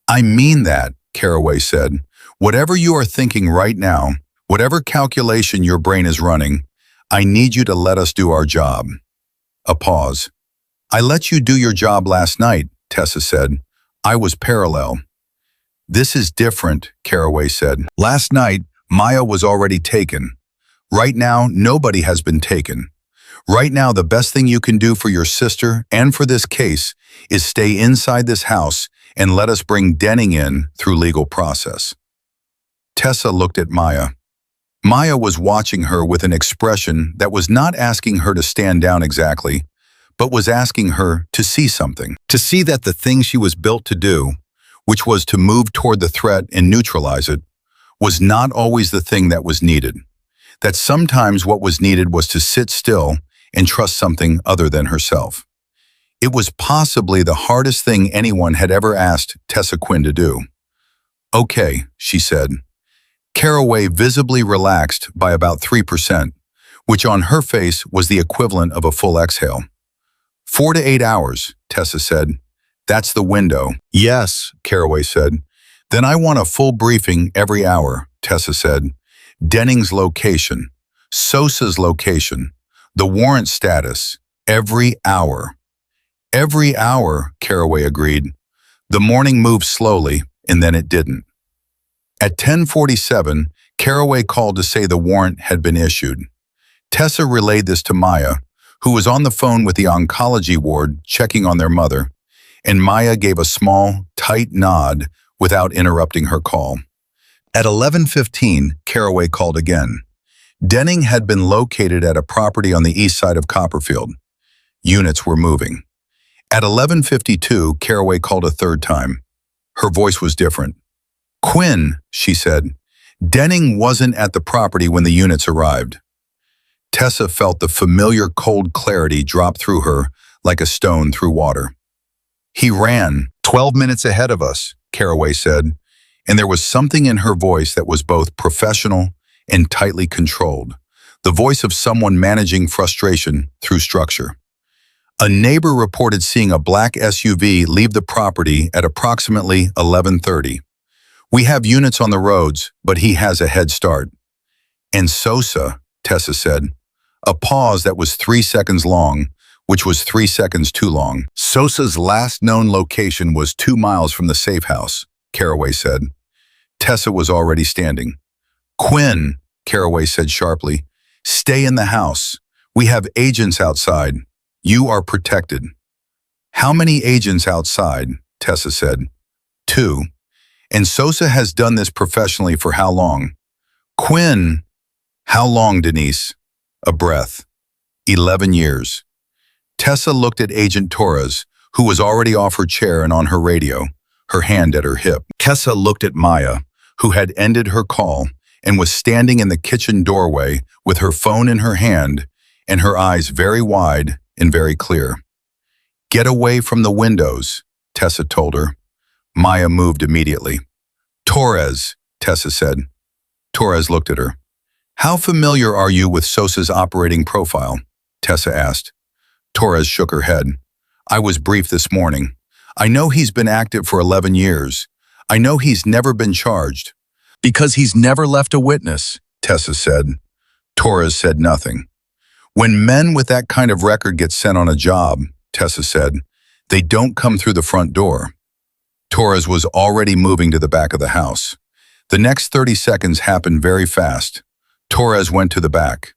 I mean that, Caraway said. Whatever you are thinking right now, whatever calculation your brain is running, I need you to let us do our job. A pause. I let you do your job last night, Tessa said. I was parallel. This is different, Caraway said. Last night, Maya was already taken. Right now, nobody has been taken. Right now, the best thing you can do for your sister and for this case is stay inside this house and let us bring Denning in through legal process. Tessa looked at Maya. Maya was watching her with an expression that was not asking her to stand down exactly, but was asking her to see something, to see that the thing she was built to do, which was to move toward the threat and neutralize it, was not always the thing that was needed. That sometimes what was needed was to sit still and trust something other than herself. It was possibly the hardest thing anyone had ever asked Tessa Quinn to do. Okay, she said. Caraway visibly relaxed by about 3%, which on her face was the equivalent of a full exhale. 4 to 8 hours, Tessa said. That's the window. Yes, Caraway said. Then I want a full briefing every hour, Tessa said. Denning's location, Sosa's location, the warrant status, every hour. Every hour, Caraway agreed. The morning moved slowly, and then it didn't. At 10:47, Caraway called to say the warrant had been issued. Tessa relayed this to Maya, who was on the phone with the oncology ward checking on their mother, and Maya gave a small, tight nod without interrupting her call. At 11:15, Caraway called again. Denning had been located at a property on the east side of Copperfield. Units were moving. At 11:52, Caraway called a third time. Her voice was different. Quinn, she said. Denning wasn't at the property when the units arrived. Tessa felt the familiar cold clarity drop through her like a stone through water. He ran 12 minutes ahead of us, Caraway said, and there was something in her voice that was both professional and tightly controlled, the voice of someone managing frustration through structure. A neighbor reported seeing a black SUV leave the property at approximately 11:30. We have units on the roads, but he has a head start. And Sosa, Tessa said, a pause that was 3 seconds long, which was 3 seconds too long. Sosa's last known location was 2 miles from the safe house, Caraway said. Tessa was already standing. Quinn, Caraway said sharply, stay in the house. We have agents outside. You are protected. How many agents outside? Tessa said. 2. And Sosa has done this professionally for how long? Quinn. How long, Denise? A breath. 11 years. Tessa looked at Agent Torres, who was already off her chair and on her radio, her hand at her hip. Tessa looked at Maya, who had ended her call and was standing in the kitchen doorway with her phone in her hand and her eyes very wide and very clear. Get away from the windows, Tessa told her. Maya moved immediately. Torres, Tessa said. Torres looked at her. How familiar are you with Sosa's operating profile? Tessa asked. Torres shook her head. I was briefed this morning. I know he's been active for 11 years. I know he's never been charged. Because he's never left a witness, Tessa said. Torres said nothing. When men with that kind of record get sent on a job, Tessa said, they don't come through the front door. Torres was already moving to the back of the house. The next 30 seconds happened very fast. Torres went to the back.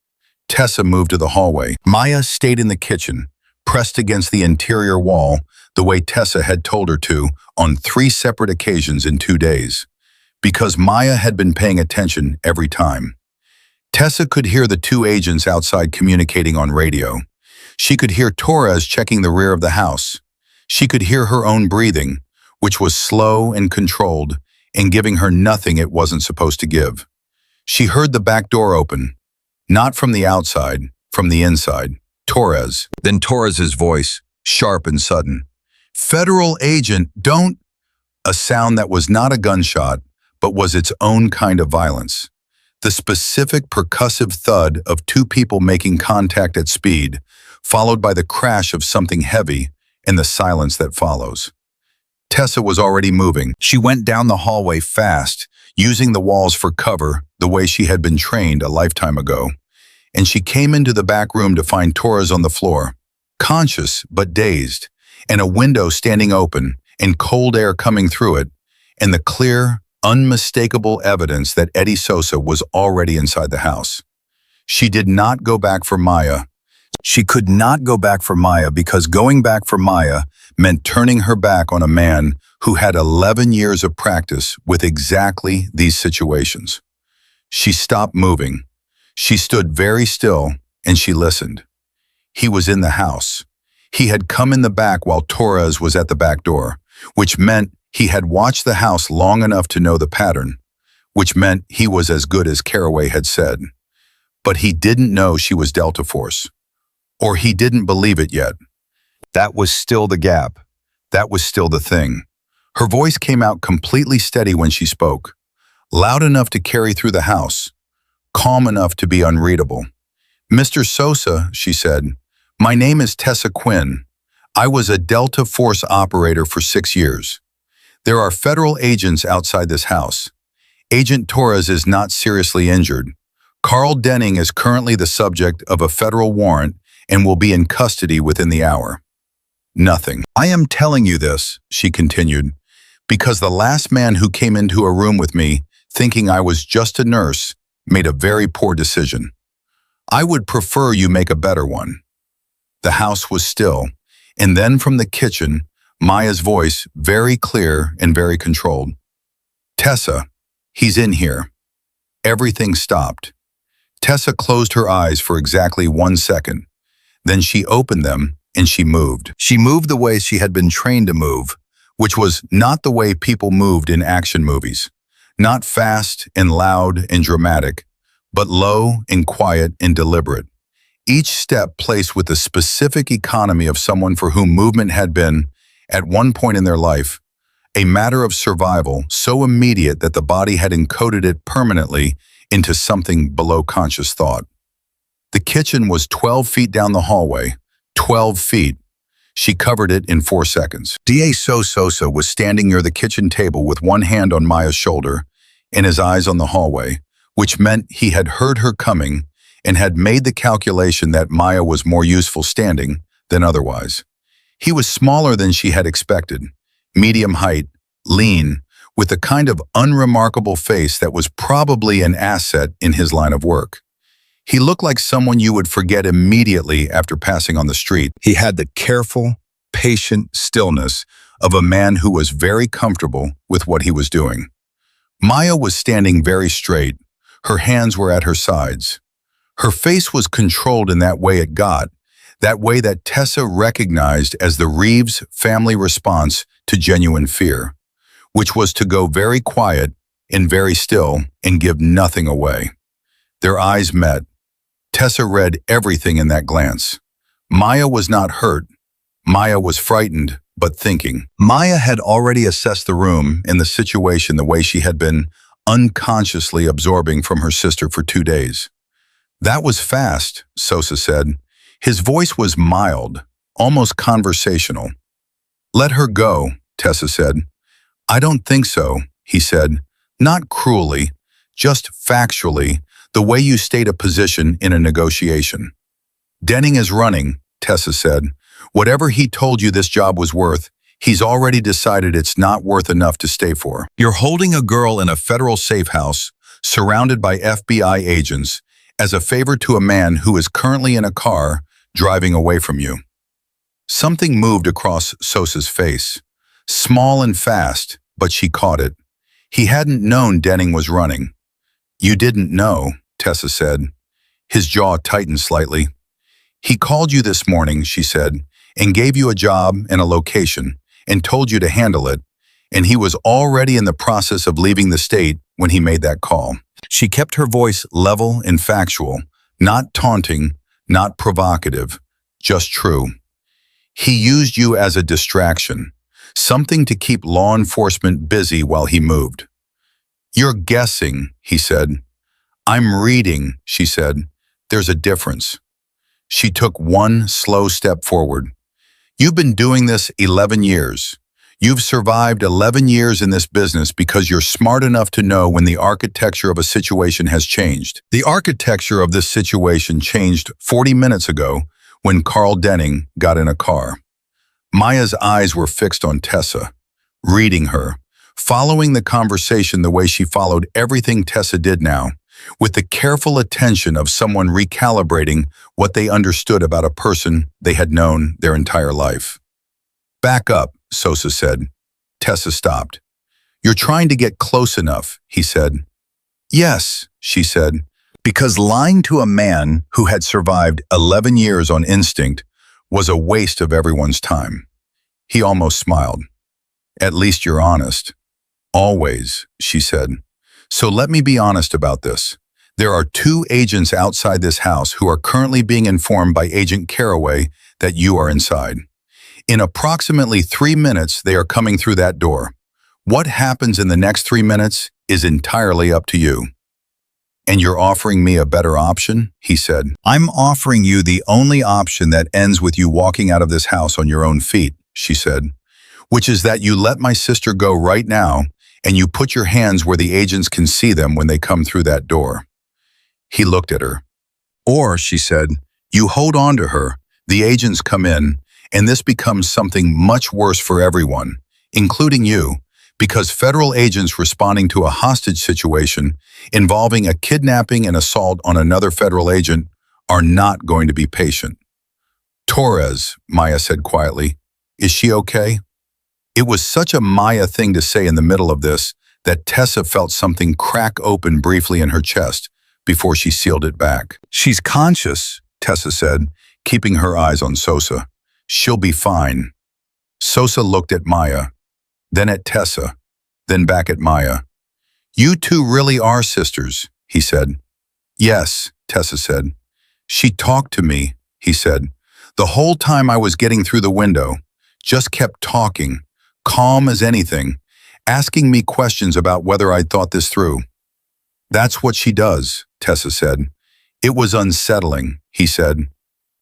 Tessa moved to the hallway. Maya stayed in the kitchen, pressed against the interior wall the way Tessa had told her to on 3 separate occasions in 2 days, because Maya had been paying attention every time. Tessa could hear the 2 agents outside communicating on radio. She could hear Torres checking the rear of the house. She could hear her own breathing, which was slow and controlled and giving her nothing it wasn't supposed to give. She heard the back door open, not from the outside, from the inside. Torres. Then Torres's voice, sharp and sudden. "Federal agent, don't..." A sound that was not a gunshot, but was its own kind of violence. The specific percussive thud of 2 people making contact at speed, followed by the crash of something heavy and the silence that follows. Tessa was already moving. She went down the hallway fast, using the walls for cover the way she had been trained a lifetime ago. And she came into the back room to find Torres on the floor, conscious but dazed, and a window standing open and cold air coming through it, and the clear, unmistakable evidence that Eddie Sosa was already inside the house. She did not go back for Maya. She could not go back for Maya because going back for Maya meant turning her back on a man who had 11 years of practice with exactly these situations. She stopped moving. She stood very still and she listened. He was in the house. He had come in the back while Torres was at the back door, which meant he had watched the house long enough to know the pattern, which meant he was as good as Caraway had said. But he didn't know she was Delta Force. Or he didn't believe it yet. That was still the gap. That was still the thing. Her voice came out completely steady when she spoke, loud enough to carry through the house, calm enough to be unreadable. "Mr. Sosa," she said, "my name is Tessa Quinn. I was a Delta Force operator for 6 years. There are federal agents outside this house. Agent Torres is not seriously injured. Carl Denning is currently the subject of a federal warrant and will be in custody within the hour." Nothing. "I am telling you this," she continued, "because the last man who came into a room with me, thinking I was just a nurse, made a very poor decision. I would prefer you make a better one." The house was still, and then from the kitchen, Maya's voice, very clear and very controlled. "Tessa, he's in here." Everything stopped. Tessa closed her eyes for exactly 1 second. Then she opened them and she moved. She moved the way she had been trained to move, which was not the way people moved in action movies. Not fast and loud and dramatic, but low and quiet and deliberate. Each step placed with the specific economy of someone for whom movement had been, at one point in their life, a matter of survival so immediate that the body had encoded it permanently into something below conscious thought. The kitchen was 12 feet down the hallway, 12 feet. She covered it in 4 seconds. D.A. Sosa was standing near the kitchen table with one hand on Maya's shoulder and his eyes on the hallway, which meant he had heard her coming and had made the calculation that Maya was more useful standing than otherwise. He was smaller than she had expected, medium height, lean, with a kind of unremarkable face that was probably an asset in his line of work. He looked like someone you would forget immediately after passing on the street. He had the careful, patient stillness of a man who was very comfortable with what he was doing. Maya was standing very straight. Her hands were at her sides. Her face was controlled in that way it got, that way that Tessa recognized as the Reeves family response to genuine fear, which was to go very quiet and very still and give nothing away. Their eyes met. Tessa read everything in that glance. Maya was not hurt. Maya was frightened, but thinking. Maya had already assessed the room and the situation the way she had been unconsciously absorbing from her sister for 2 days. "That was fast," Sosa said. His voice was mild, almost conversational. "Let her go," Tessa said. "I don't think so," he said, not cruelly, just factually, the way you state a position in a negotiation. "Denning is running," Tessa said. "Whatever he told you this job was worth, he's already decided it's not worth enough to stay for. You're holding a girl in a federal safe house, surrounded by FBI agents, as a favor to a man who is currently in a car driving away from you." Something moved across Sosa's face. Small and fast, but she caught it. He hadn't known Denning was running. "You didn't know," Tessa said. His jaw tightened slightly. "He called you this morning," she said, "and gave you a job and a location, and told you to handle it, and he was already in the process of leaving the state when he made that call." She kept her voice level and factual, not taunting, not provocative, just true. "He used you as a distraction, something to keep law enforcement busy while he moved." "You're guessing," he said. "I'm reading," she said. "There's a difference." She took one slow step forward. "You've been doing this 11 years. You've survived 11 years in this business because you're smart enough to know when the architecture of a situation has changed. The architecture of this situation changed 40 minutes ago when Carl Denning got in a car." Maya's eyes were fixed on Tessa, reading her, following the conversation the way she followed everything Tessa did now, with the careful attention of someone recalibrating what they understood about a person they had known their entire life. "Back up," Sosa said. Tessa stopped. "You're trying to get close enough," he said. "Yes," she said, because lying to a man who had survived 11 years on instinct was a waste of everyone's time. He almost smiled. "At least you're honest." "Always," she said. "So let me be honest about this. There are 2 agents outside this house who are currently being informed by Agent Caraway that you are inside. In approximately 3 minutes, they are coming through that door. What happens in the next 3 minutes is entirely up to you." "And you're offering me a better option?" he said. "I'm offering you the only option that ends with you walking out of this house on your own feet," she said, "which is that you let my sister go right now and you put your hands where the agents can see them when they come through that door." He looked at her. "Or," she said, "you hold on to her, the agents come in, and this becomes something much worse for everyone, including you, because federal agents responding to a hostage situation involving a kidnapping and assault on another federal agent are not going to be patient." "Torres," Maya said quietly, "is she okay?" It was such a Maya thing to say in the middle of this that Tessa felt something crack open briefly in her chest before she sealed it back. "She's conscious," Tessa said, keeping her eyes on Sosa. "She'll be fine." Sosa looked at Maya, then at Tessa, then back at Maya. "You two really are sisters," he said. "Yes," Tessa said. "She talked to me," he said. "The whole time I was getting through the window, just kept talking, calm as anything, asking me questions about whether I'd thought this through." "That's what she does," Tessa said. "It was unsettling," he said.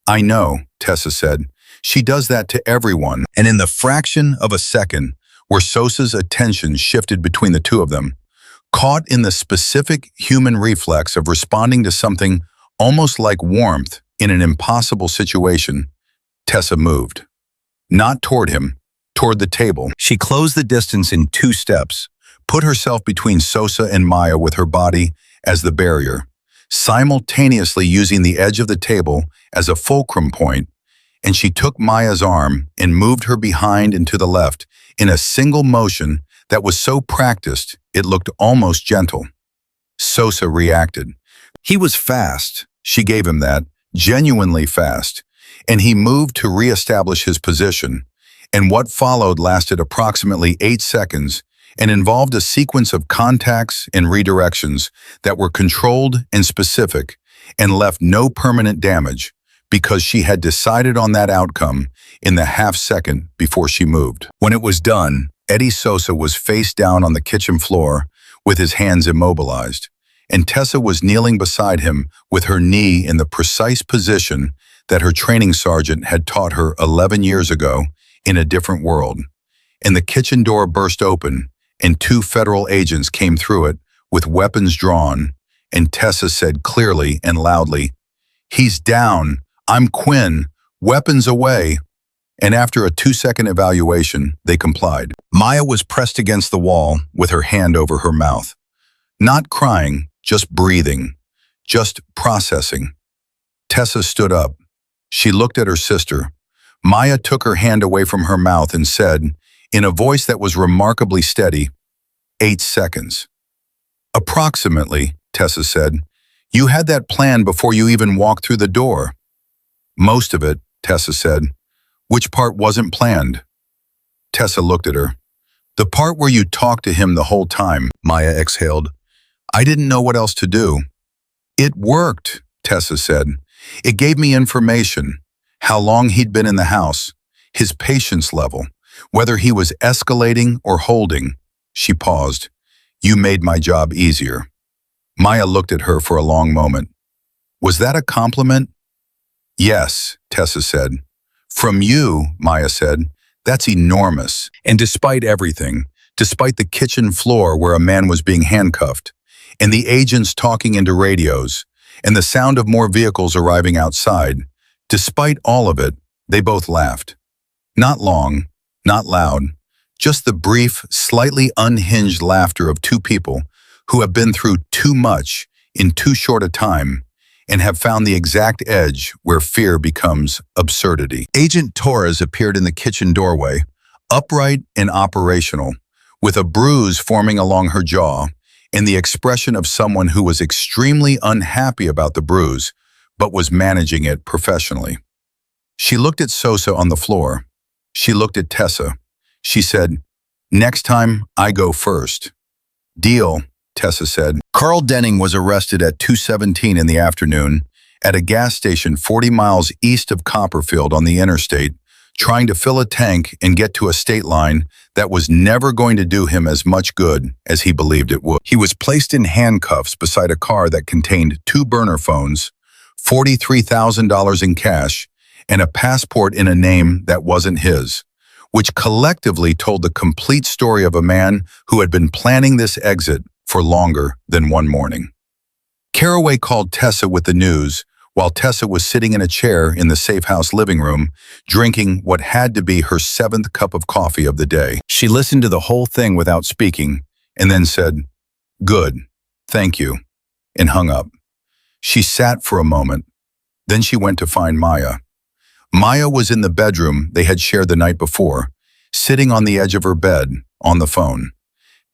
"I know," Tessa said. "She does that to everyone." And in the fraction of a second, where Sosa's attention shifted between the two of them, caught in the specific human reflex of responding to something almost like warmth in an impossible situation, Tessa moved. Not toward him, toward the table. She closed the distance in 2 steps, put herself between Sosa and Maya with her body as the barrier, simultaneously using the edge of the table as a fulcrum point, and she took Maya's arm and moved her behind and to the left in a single motion that was so practiced it looked almost gentle. Sosa reacted. He was fast, she gave him that, genuinely fast, and he moved to reestablish his position, and what followed lasted approximately 8 seconds and involved a sequence of contacts and redirections that were controlled and specific and left no permanent damage because she had decided on that outcome in the half-second before she moved. When it was done, Eddie Sosa was face down on the kitchen floor with his hands immobilized, and Tessa was kneeling beside him with her knee in the precise position that her training sergeant had taught her 11 years ago in a different world. And the kitchen door burst open, and 2 federal agents came through it with weapons drawn, and Tessa said clearly and loudly, "He's down. I'm Quinn. Weapons away." And after a 2-second evaluation, they complied. Maya was pressed against the wall with her hand over her mouth. Not crying, just breathing, just processing. Tessa stood up. She looked at her sister, Maya took her hand away from her mouth and said, in a voice that was remarkably steady, 8 seconds. Approximately, Tessa said. You had that plan before you even walked through the door. Most of it, Tessa said. Which part wasn't planned? Tessa looked at her. The part where you talked to him the whole time, Maya exhaled. I didn't know what else to do. It worked, Tessa said. It gave me information. How long he'd been in the house, his patience level, whether he was escalating or holding. She paused. You made my job easier. Maya looked at her for a long moment. Was that a compliment? Yes, Tessa said. From you, Maya said, that's enormous. And despite everything, despite the kitchen floor where a man was being handcuffed, and the agents talking into radios, and the sound of more vehicles arriving outside, despite all of it, they both laughed. Not long, not loud, just the brief, slightly unhinged laughter of two people who have been through too much in too short a time and have found the exact edge where fear becomes absurdity. Agent Torres appeared in the kitchen doorway, upright and operational, with a bruise forming along her jaw and the expression of someone who was extremely unhappy about the bruise, but was managing it professionally. She looked at Sosa on the floor. She looked at Tessa. She said, next time, I go first. Deal, Tessa said. Carl Denning was arrested at 2:17 in the afternoon at a gas station 40 miles east of Copperfield on the interstate, trying to fill a tank and get to a state line that was never going to do him as much good as he believed it would. He was placed in handcuffs beside a car that contained 2 burner phones, $43,000 in cash, and a passport in a name that wasn't his, which collectively told the complete story of a man who had been planning this exit for longer than one morning. Caraway called Tessa with the news while Tessa was sitting in a chair in the safe house living room, drinking what had to be her 7th cup of coffee of the day. She listened to the whole thing without speaking and then said, "Good, thank you," and hung up. She sat for a moment. Then she went to find Maya. Maya was in the bedroom they had shared the night before, sitting on the edge of her bed, on the phone.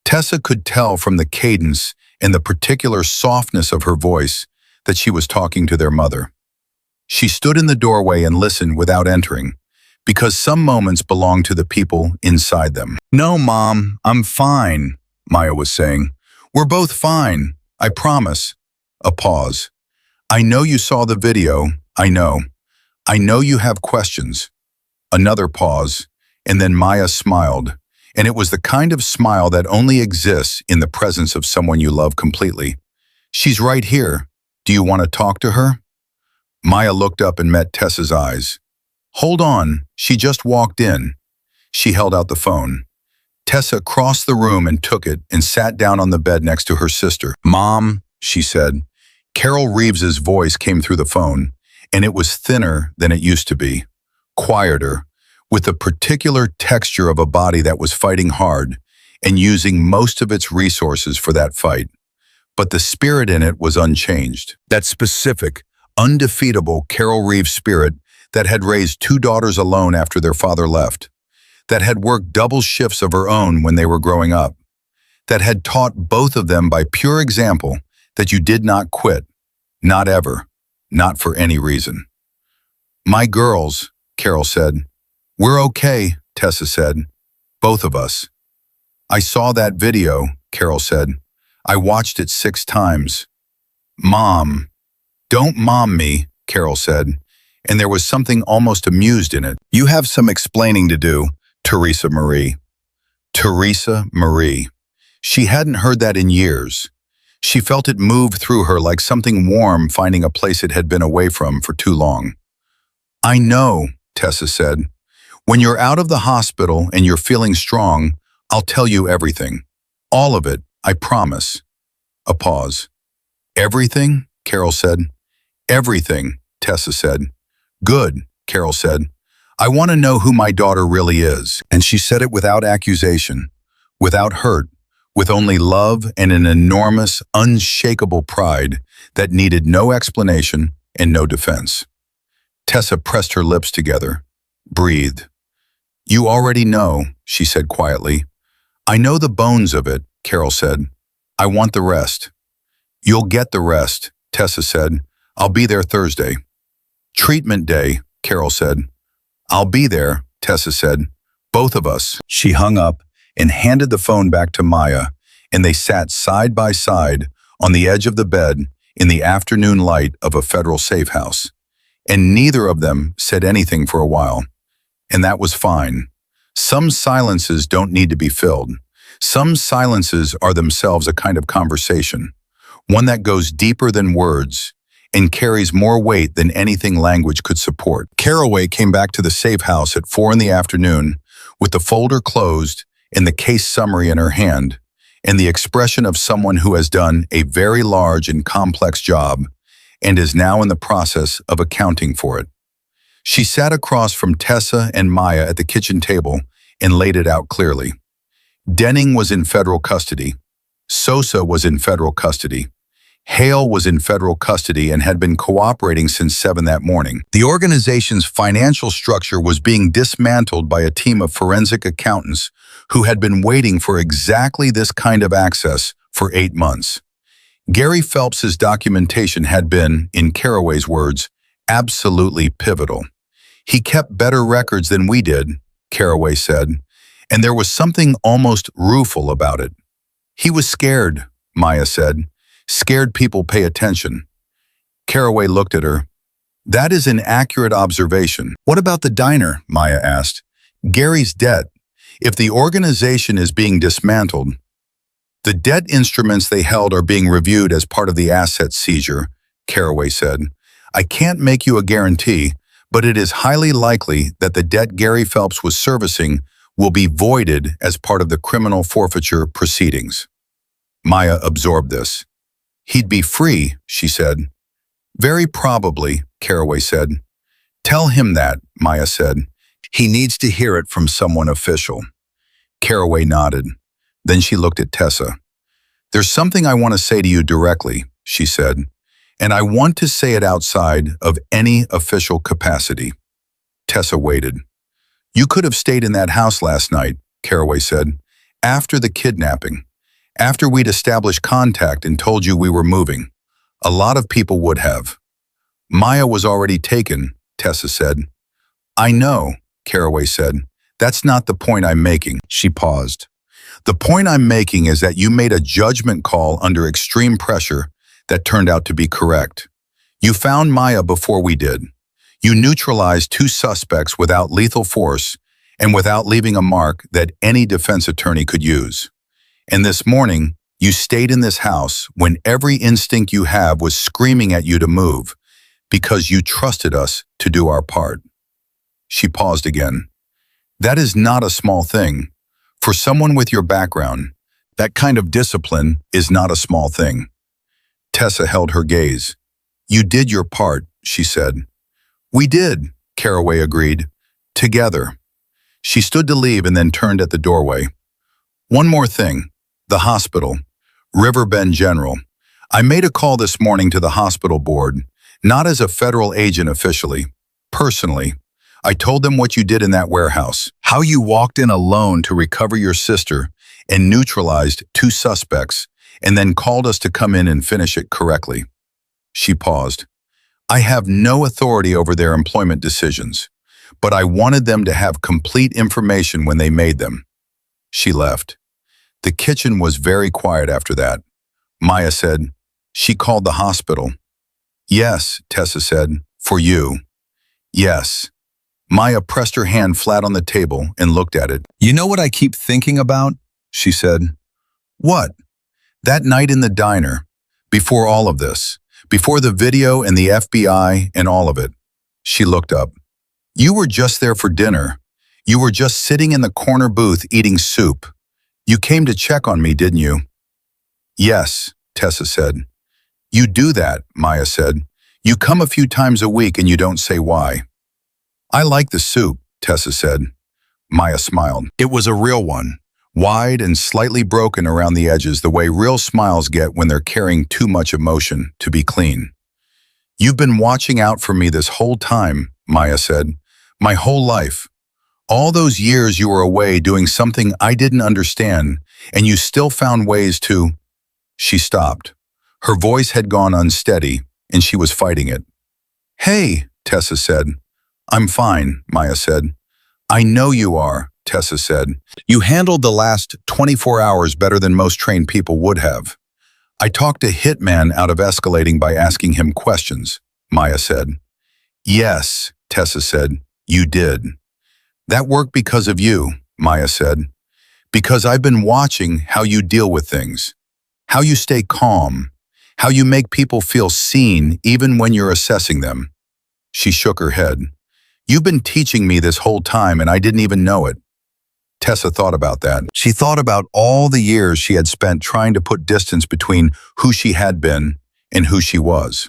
Tessa could tell from the cadence and the particular softness of her voice that she was talking to their mother. She stood in the doorway and listened without entering, because some moments belong to the people inside them. "No, Mom, I'm fine," Maya was saying. "We're both fine, I promise." A pause. "I know you saw the video, I know. I know you have questions." Another pause, and then Maya smiled, and it was the kind of smile that only exists in the presence of someone you love completely. "She's right here. Do you want to talk to her?" Maya looked up and met Tessa's eyes. "Hold on, she just walked in." She held out the phone. Tessa crossed the room and took it and sat down on the bed next to her sister. "Mom," she said. Carol Reeves's voice came through the phone, and it was thinner than it used to be, quieter, with the particular texture of a body that was fighting hard and using most of its resources for that fight. But the spirit in it was unchanged. That specific, undefeatable Carol Reeves spirit that had raised 2 daughters alone after their father left, that had worked double shifts of her own when they were growing up, that had taught both of them by pure example that you did not quit, not ever, not for any reason. "My girls," Carol said. "We're okay," Tessa said. "Both of us." "I saw that video," Carol said. "I watched it 6 times. "Mom." "Don't mom me," Carol said, and there was something almost amused in it. "You have some explaining to do, Teresa Marie." Teresa Marie. She hadn't heard that in years. She felt it move through her like something warm finding a place it had been away from for too long. "I know," Tessa said. "When you're out of the hospital and you're feeling strong, I'll tell you everything. All of it, I promise." A pause. "Everything?" Carol said. "Everything," Tessa said. "Good," Carol said. "I want to know who my daughter really is." And she said it without accusation, without hurt, with only love and an enormous, unshakable pride that needed no explanation and no defense. Tessa pressed her lips together. breathed. You already know, she said quietly. I know the bones of it, Carol said. I want the rest. You'll get the rest, Tessa said. I'll be there Thursday. Treatment day, Carol said. I'll be there, Tessa said. Both of us. She hung up and handed the phone back to Maya, and they sat side by side on the edge of the bed in the afternoon light of a federal safe house. And neither of them said anything for a while. And that was fine. Some silences don't need to be filled. Some silences are themselves a kind of conversation, one that goes deeper than words and carries more weight than anything language could support. Caraway came back to the safe house at 4 in the afternoon with the folder closed and the case summary in her hand, and the expression of someone who has done a very large and complex job and is now in the process of accounting for it. She sat across from Tessa and Maya at the kitchen table and laid it out clearly. Denning was in federal custody. Sosa was in federal custody. Hale was in federal custody and had been cooperating since 7 that morning. The organization's financial structure was being dismantled by a team of forensic accountants who had been waiting for exactly this kind of access for 8 months. Gary Phelps's documentation had been, in Caraway's words, absolutely pivotal. He kept better records than we did, Caraway said, and there was something almost rueful about it. He was scared, Maya said. Scared people pay attention. Caraway looked at her. That is an accurate observation. What about the diner? Maya asked. Gary's debt. If the organization is being dismantled, the debt instruments they held are being reviewed as part of the asset seizure, Caraway said. I can't make you a guarantee, but it is highly likely that the debt Gary Phelps was servicing will be voided as part of the criminal forfeiture proceedings. Maya absorbed this. He'd be free, she said. Very probably, Caraway said. Tell him that, Maya said. He needs to hear it from someone official. Caraway nodded. Then she looked at Tessa. There's something I want to say to you directly, she said, and I want to say it outside of any official capacity. Tessa waited. You could have stayed in that house last night, Caraway said, after the kidnapping, after we'd established contact and told you we were moving. A lot of people would have. Maya was already taken, Tessa said. I know, Caraway said. That's not the point I'm making. She paused. The point I'm making is that you made a judgment call under extreme pressure that turned out to be correct. You found Maya before we did. You neutralized 2 suspects without lethal force and without leaving a mark that any defense attorney could use. And this morning, you stayed in this house when every instinct you have was screaming at you to move because you trusted us to do our part. She paused again. That is not a small thing. For someone with your background, that kind of discipline is not a small thing. Tessa held her gaze. You did your part, she said. We did, Caraway agreed. Together. She stood to leave and then turned at the doorway. One more thing. The hospital. Riverbend General. I made a call this morning to the hospital board, not as a federal agent officially, personally. I told them what you did in that warehouse, how you walked in alone to recover your sister and neutralized 2 suspects, and then called us to come in and finish it correctly. She paused. I have no authority over their employment decisions, but I wanted them to have complete information when they made them. She left. The kitchen was very quiet after that. Maya said, she called the hospital. Yes, Tessa said, for you. Yes. Maya pressed her hand flat on the table and looked at it. You know what I keep thinking about? She said. What? That night in the diner, before all of this, before the video and the FBI and all of it. She looked up. You were just there for dinner. You were just sitting in the corner booth eating soup. You came to check on me, didn't you? Yes, Tessa said. You do that, Maya said. You come a few times a week and you don't say why. I like the soup, Tessa said. Maya smiled. It was a real one, wide and slightly broken around the edges the way real smiles get when they're carrying too much emotion to be clean. You've been watching out for me this whole time, Maya said, My whole life. All those years you were away doing something I didn't understand, and you still found ways to—" She stopped. Her voice had gone unsteady, and she was fighting it. "Hey," Tessa said. "I'm fine," Maya said. "I know you are," Tessa said. "You handled the last 24 hours better than most trained people would have." "I talked a hitman out of escalating by asking him questions," Maya said. "Yes," Tessa said, "you did." "That worked because of you," Maya said. "Because I've been watching how you deal with things, how you stay calm, how you make people feel seen even when you're assessing them." She shook her head. "You've been teaching me this whole time and I didn't even know it." Tessa thought about that. She thought about all the years she had spent trying to put distance between who she had been and who she was.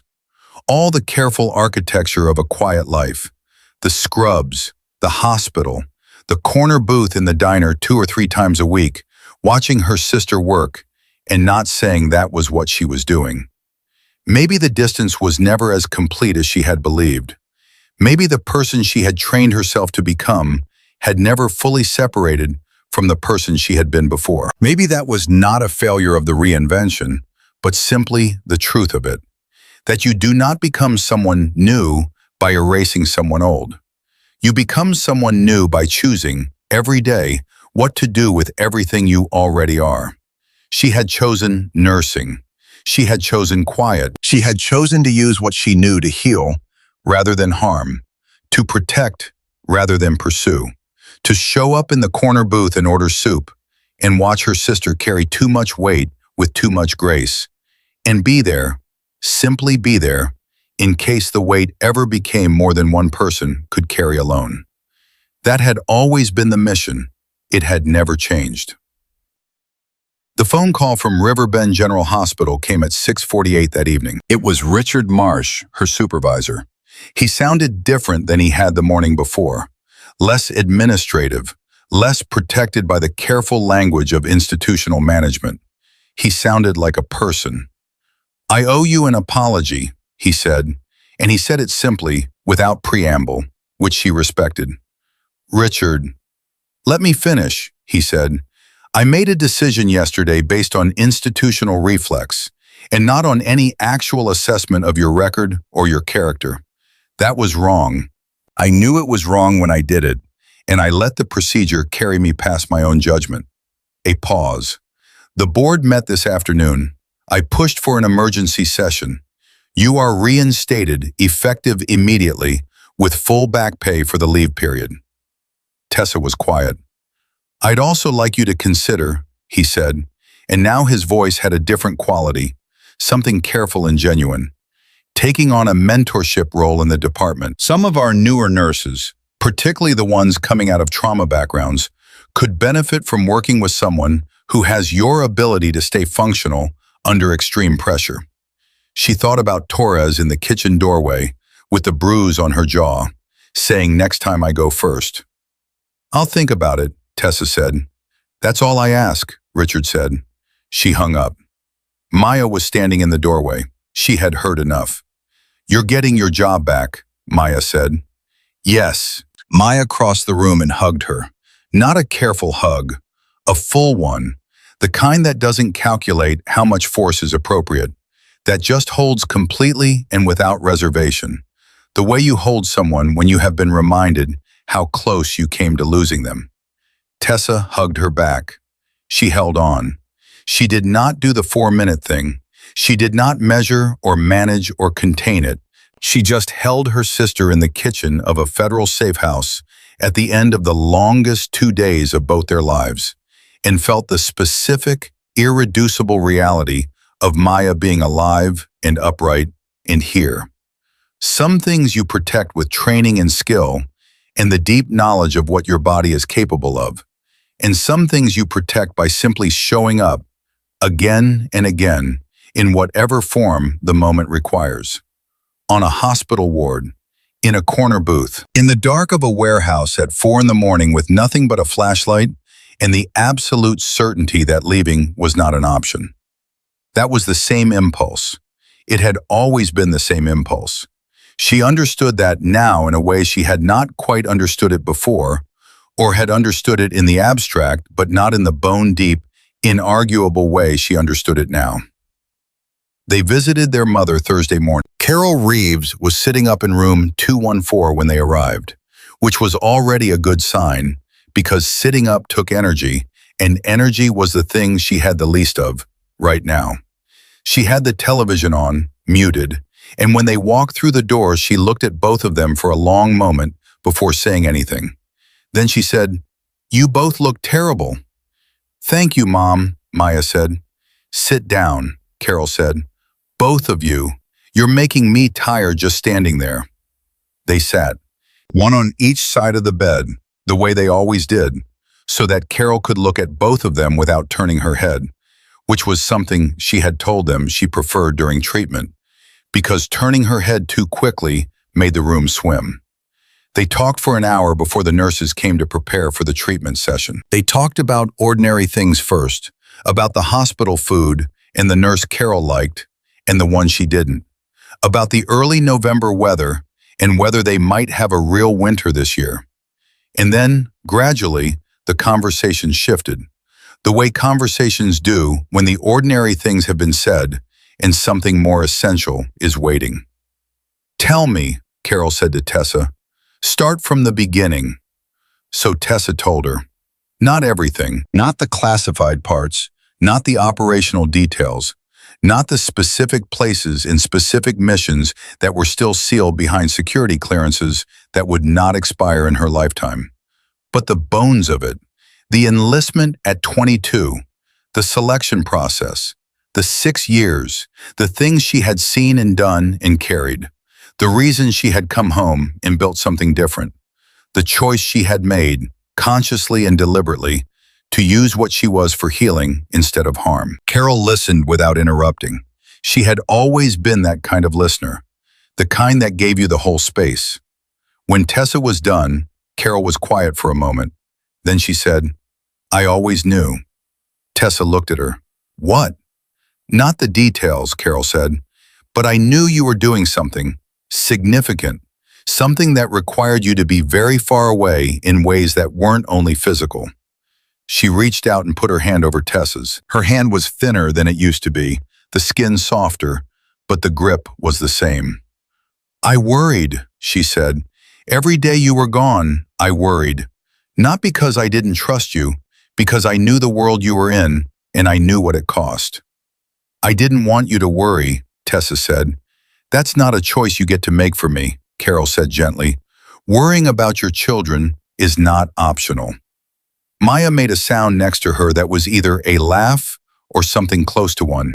All the careful architecture of a quiet life, the scrubs, the hospital, the corner booth in the diner 2 or 3 times a week, watching her sister work and not saying that was what she was doing. Maybe the distance was never as complete as she had believed. Maybe the person she had trained herself to become had never fully separated from the person she had been before. Maybe that was not a failure of the reinvention, but simply the truth of it. That you do not become someone new by erasing someone old. You become someone new by choosing, every day, what to do with everything you already are. She had chosen nursing. She had chosen quiet. She had chosen to use what she knew to heal rather than harm, to protect rather than pursue, to show up in the corner booth and order soup and watch her sister carry too much weight with too much grace, and be there, simply be there, in case the weight ever became more than one person could carry alone. That had always been the mission. It had never changed. The phone call from Riverbend General Hospital came at 6:48 that evening. It was Richard Marsh, her supervisor. He sounded different than he had the morning before, less administrative, less protected by the careful language of institutional management. He sounded like a person. "I owe you an apology," he said, and he said it simply, without preamble, which she respected. "Richard, let me finish," he said. "I made a decision yesterday based on institutional reflex, and not on any actual assessment of your record or your character. That was wrong. I knew it was wrong when I did it, and I let the procedure carry me past my own judgment." A pause. "The board met this afternoon. I pushed for an emergency session. You are reinstated, effective immediately, with full back pay for the leave period." Tessa was quiet. "I'd also like you to consider," he said, and now his voice had a different quality, something careful and genuine, "taking on a mentorship role in the department. Some of our newer nurses, particularly the ones coming out of trauma backgrounds, could benefit from working with someone who has your ability to stay functional under extreme pressure." She thought about Torres in the kitchen doorway, with the bruise on her jaw, saying, "Next time I go first." "I'll think about it," Tessa said. "That's all I ask," Richard said. She hung up. Maya was standing in the doorway. She had heard enough. "You're getting your job back," Maya said. "Yes." Maya crossed the room and hugged her. Not a careful hug, a full one, the kind that doesn't calculate how much force is appropriate, that just holds completely and without reservation, the way you hold someone when you have been reminded how close you came to losing them. Tessa hugged her back. She held on. She did not do the 4-minute thing. She did not measure or manage or contain it. She just held her sister in the kitchen of a federal safe house at the end of the longest 2 days of both their lives, and felt the specific, irreducible reality of Maya being alive and upright and here. Some things you protect with training and skill and the deep knowledge of what your body is capable of, and some things you protect by simply showing up again and again in whatever form the moment requires. On a hospital ward, in a corner booth, in the dark of a warehouse at 4 in the morning with nothing but a flashlight and the absolute certainty that leaving was not an option. That was the same impulse. It had always been the same impulse. She understood that now in a way she had not quite understood it before, or had understood it in the abstract, but not in the bone-deep, inarguable way she understood it now. They visited their mother Thursday morning. Carol Reeves was sitting up in room 214 when they arrived, which was already a good sign, because sitting up took energy, and energy was the thing she had the least of right now. She had the television on, muted, and when they walked through the door, she looked at both of them for a long moment before saying anything. Then she said, "You both look terrible." "Thank you, Mom," Maya said. "Sit down," Carol said. "Both of you. You're making me tired just standing there." They sat, one on each side of the bed, the way they always did, so that Carol could look at both of them without turning her head, which was something she had told them she preferred during treatment, because turning her head too quickly made the room swim. They talked for an hour before the nurses came to prepare for the treatment session. They talked about ordinary things first, about the hospital food and the nurse Carol liked and the one she didn't, about the early November weather and whether they might have a real winter this year. And then, gradually, the conversation shifted, the way conversations do when the ordinary things have been said and something more essential is waiting. "Tell me," Carol said to Tessa. "Start from the beginning." So Tessa told her. Not everything, not the classified parts, not the operational details, not the specific places and specific missions that were still sealed behind security clearances that would not expire in her lifetime, but the bones of it, the enlistment at 22, the selection process, the 6 years, the things she had seen and done and carried, the reason she had come home and built something different, the choice she had made, consciously and deliberately, to use what she was for healing instead of harm. Carol listened without interrupting. She had always been that kind of listener, the kind that gave you the whole space. When Tessa was done, Carol was quiet for a moment. Then she said, "I always knew." Tessa looked at her. "What?" "Not the details," Carol said, "but I knew you were doing something significant, something that required you to be very far away in ways that weren't only physical." She reached out and put her hand over Tessa's. Her hand was thinner than it used to be, the skin softer, but the grip was the same. "I worried," she said. "Every day you were gone, I worried. Not because I didn't trust you, because I knew the world you were in, and I knew what it cost." "I didn't want you to worry," Tessa said. "That's not a choice you get to make for me," Carol said gently. "Worrying about your children is not optional." Maya made a sound next to her that was either a laugh or something close to one.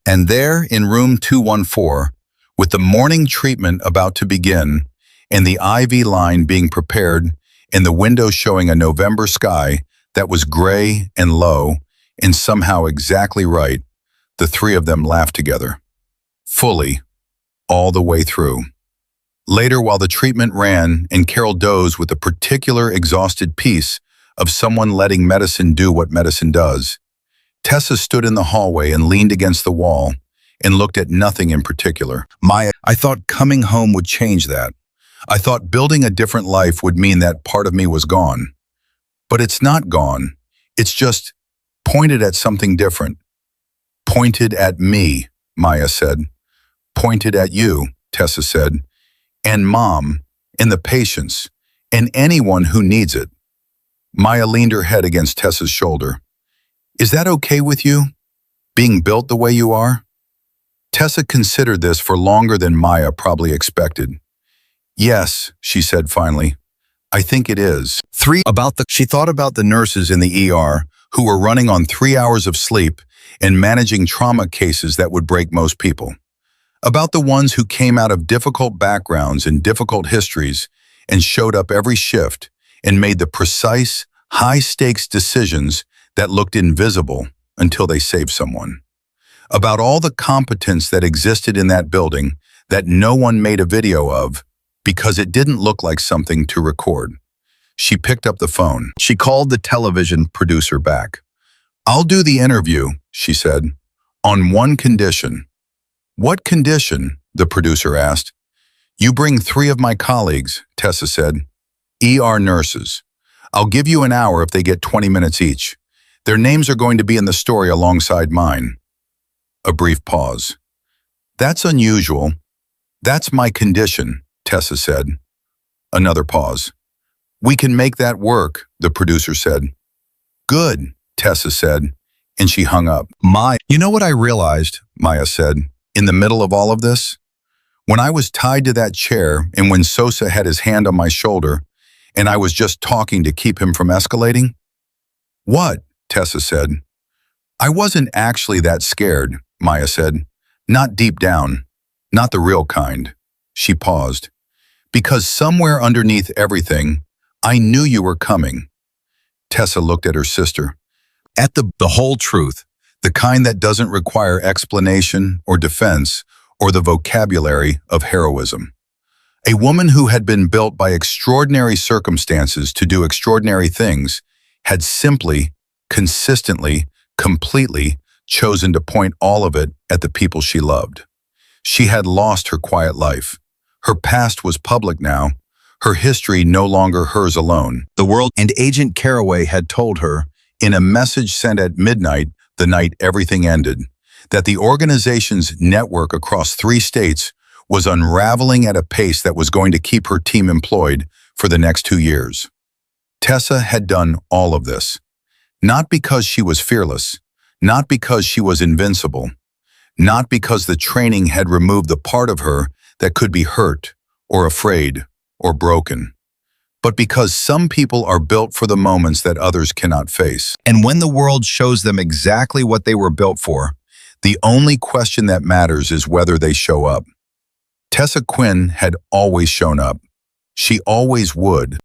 And there in room 214, with the morning treatment about to begin, and the IV line being prepared, and the window showing a November sky that was gray and low, and somehow exactly right, the three of them laughed together. Fully, all the way through. Later, while the treatment ran and Carol dozed with a particular exhausted piece of someone letting medicine do what medicine does, Tessa stood in the hallway and leaned against the wall and looked at nothing in particular. "Maya, I thought coming home would change that. I thought building a different life would mean that part of me was gone. But it's not gone. It's just pointed at something different." "Pointed at me," Maya said. "Pointed at you," Tessa said. "And Mom, and the patients, and anyone who needs it." Maya leaned her head against Tessa's shoulder. "Is that okay with you? Being built the way you are?" Tessa considered this for longer than Maya probably expected. "Yes," she said finally. "I think it is." She thought about the nurses in the ER who were running on 3 hours of sleep and managing trauma cases that would break most people. About the ones who came out of difficult backgrounds and difficult histories and showed up every shift and made the precise, high-stakes decisions that looked invisible until they saved someone. About all the competence that existed in that building that no one made a video of because it didn't look like something to record. She picked up the phone. She called the television producer back. "I'll do the interview," she said, "on one condition." "What condition?" the producer asked. You bring 3 of my colleagues, Tessa said. ER nurses. I'll give you an hour if they get 20 minutes each. Their names are going to be in the story alongside mine. A brief pause. That's unusual. That's my condition, Tessa said. Another pause. We can make that work, the producer said. Good, Tessa said, and she hung up. You know what I realized, Maya said, in the middle of all of this? When I was tied to that chair and when Sosa had his hand on my shoulder and I was just talking to keep him from escalating? What? Tessa said. I wasn't actually that scared, Maya said. Not deep down. Not the real kind. She paused. Because somewhere underneath everything, I knew you were coming. Tessa looked at her sister. At the whole truth, the kind that doesn't require explanation or defense or the vocabulary of heroism. A woman who had been built by extraordinary circumstances to do extraordinary things had simply, consistently, completely chosen to point all of it at the people she loved. She had lost her quiet life. Her past was public now, her history no longer hers alone. The world and Agent Caraway had told her, in a message sent at midnight the night everything ended, that the organization's network across 3 states was unraveling at a pace that was going to keep her team employed for the next 2 years. Tessa had done all of this, not because she was fearless, not because she was invincible, not because the training had removed the part of her that could be hurt or afraid or broken, but because some people are built for the moments that others cannot face. And when the world shows them exactly what they were built for, the only question that matters is whether they show up. Tessa Quinn had always shown up. She always would.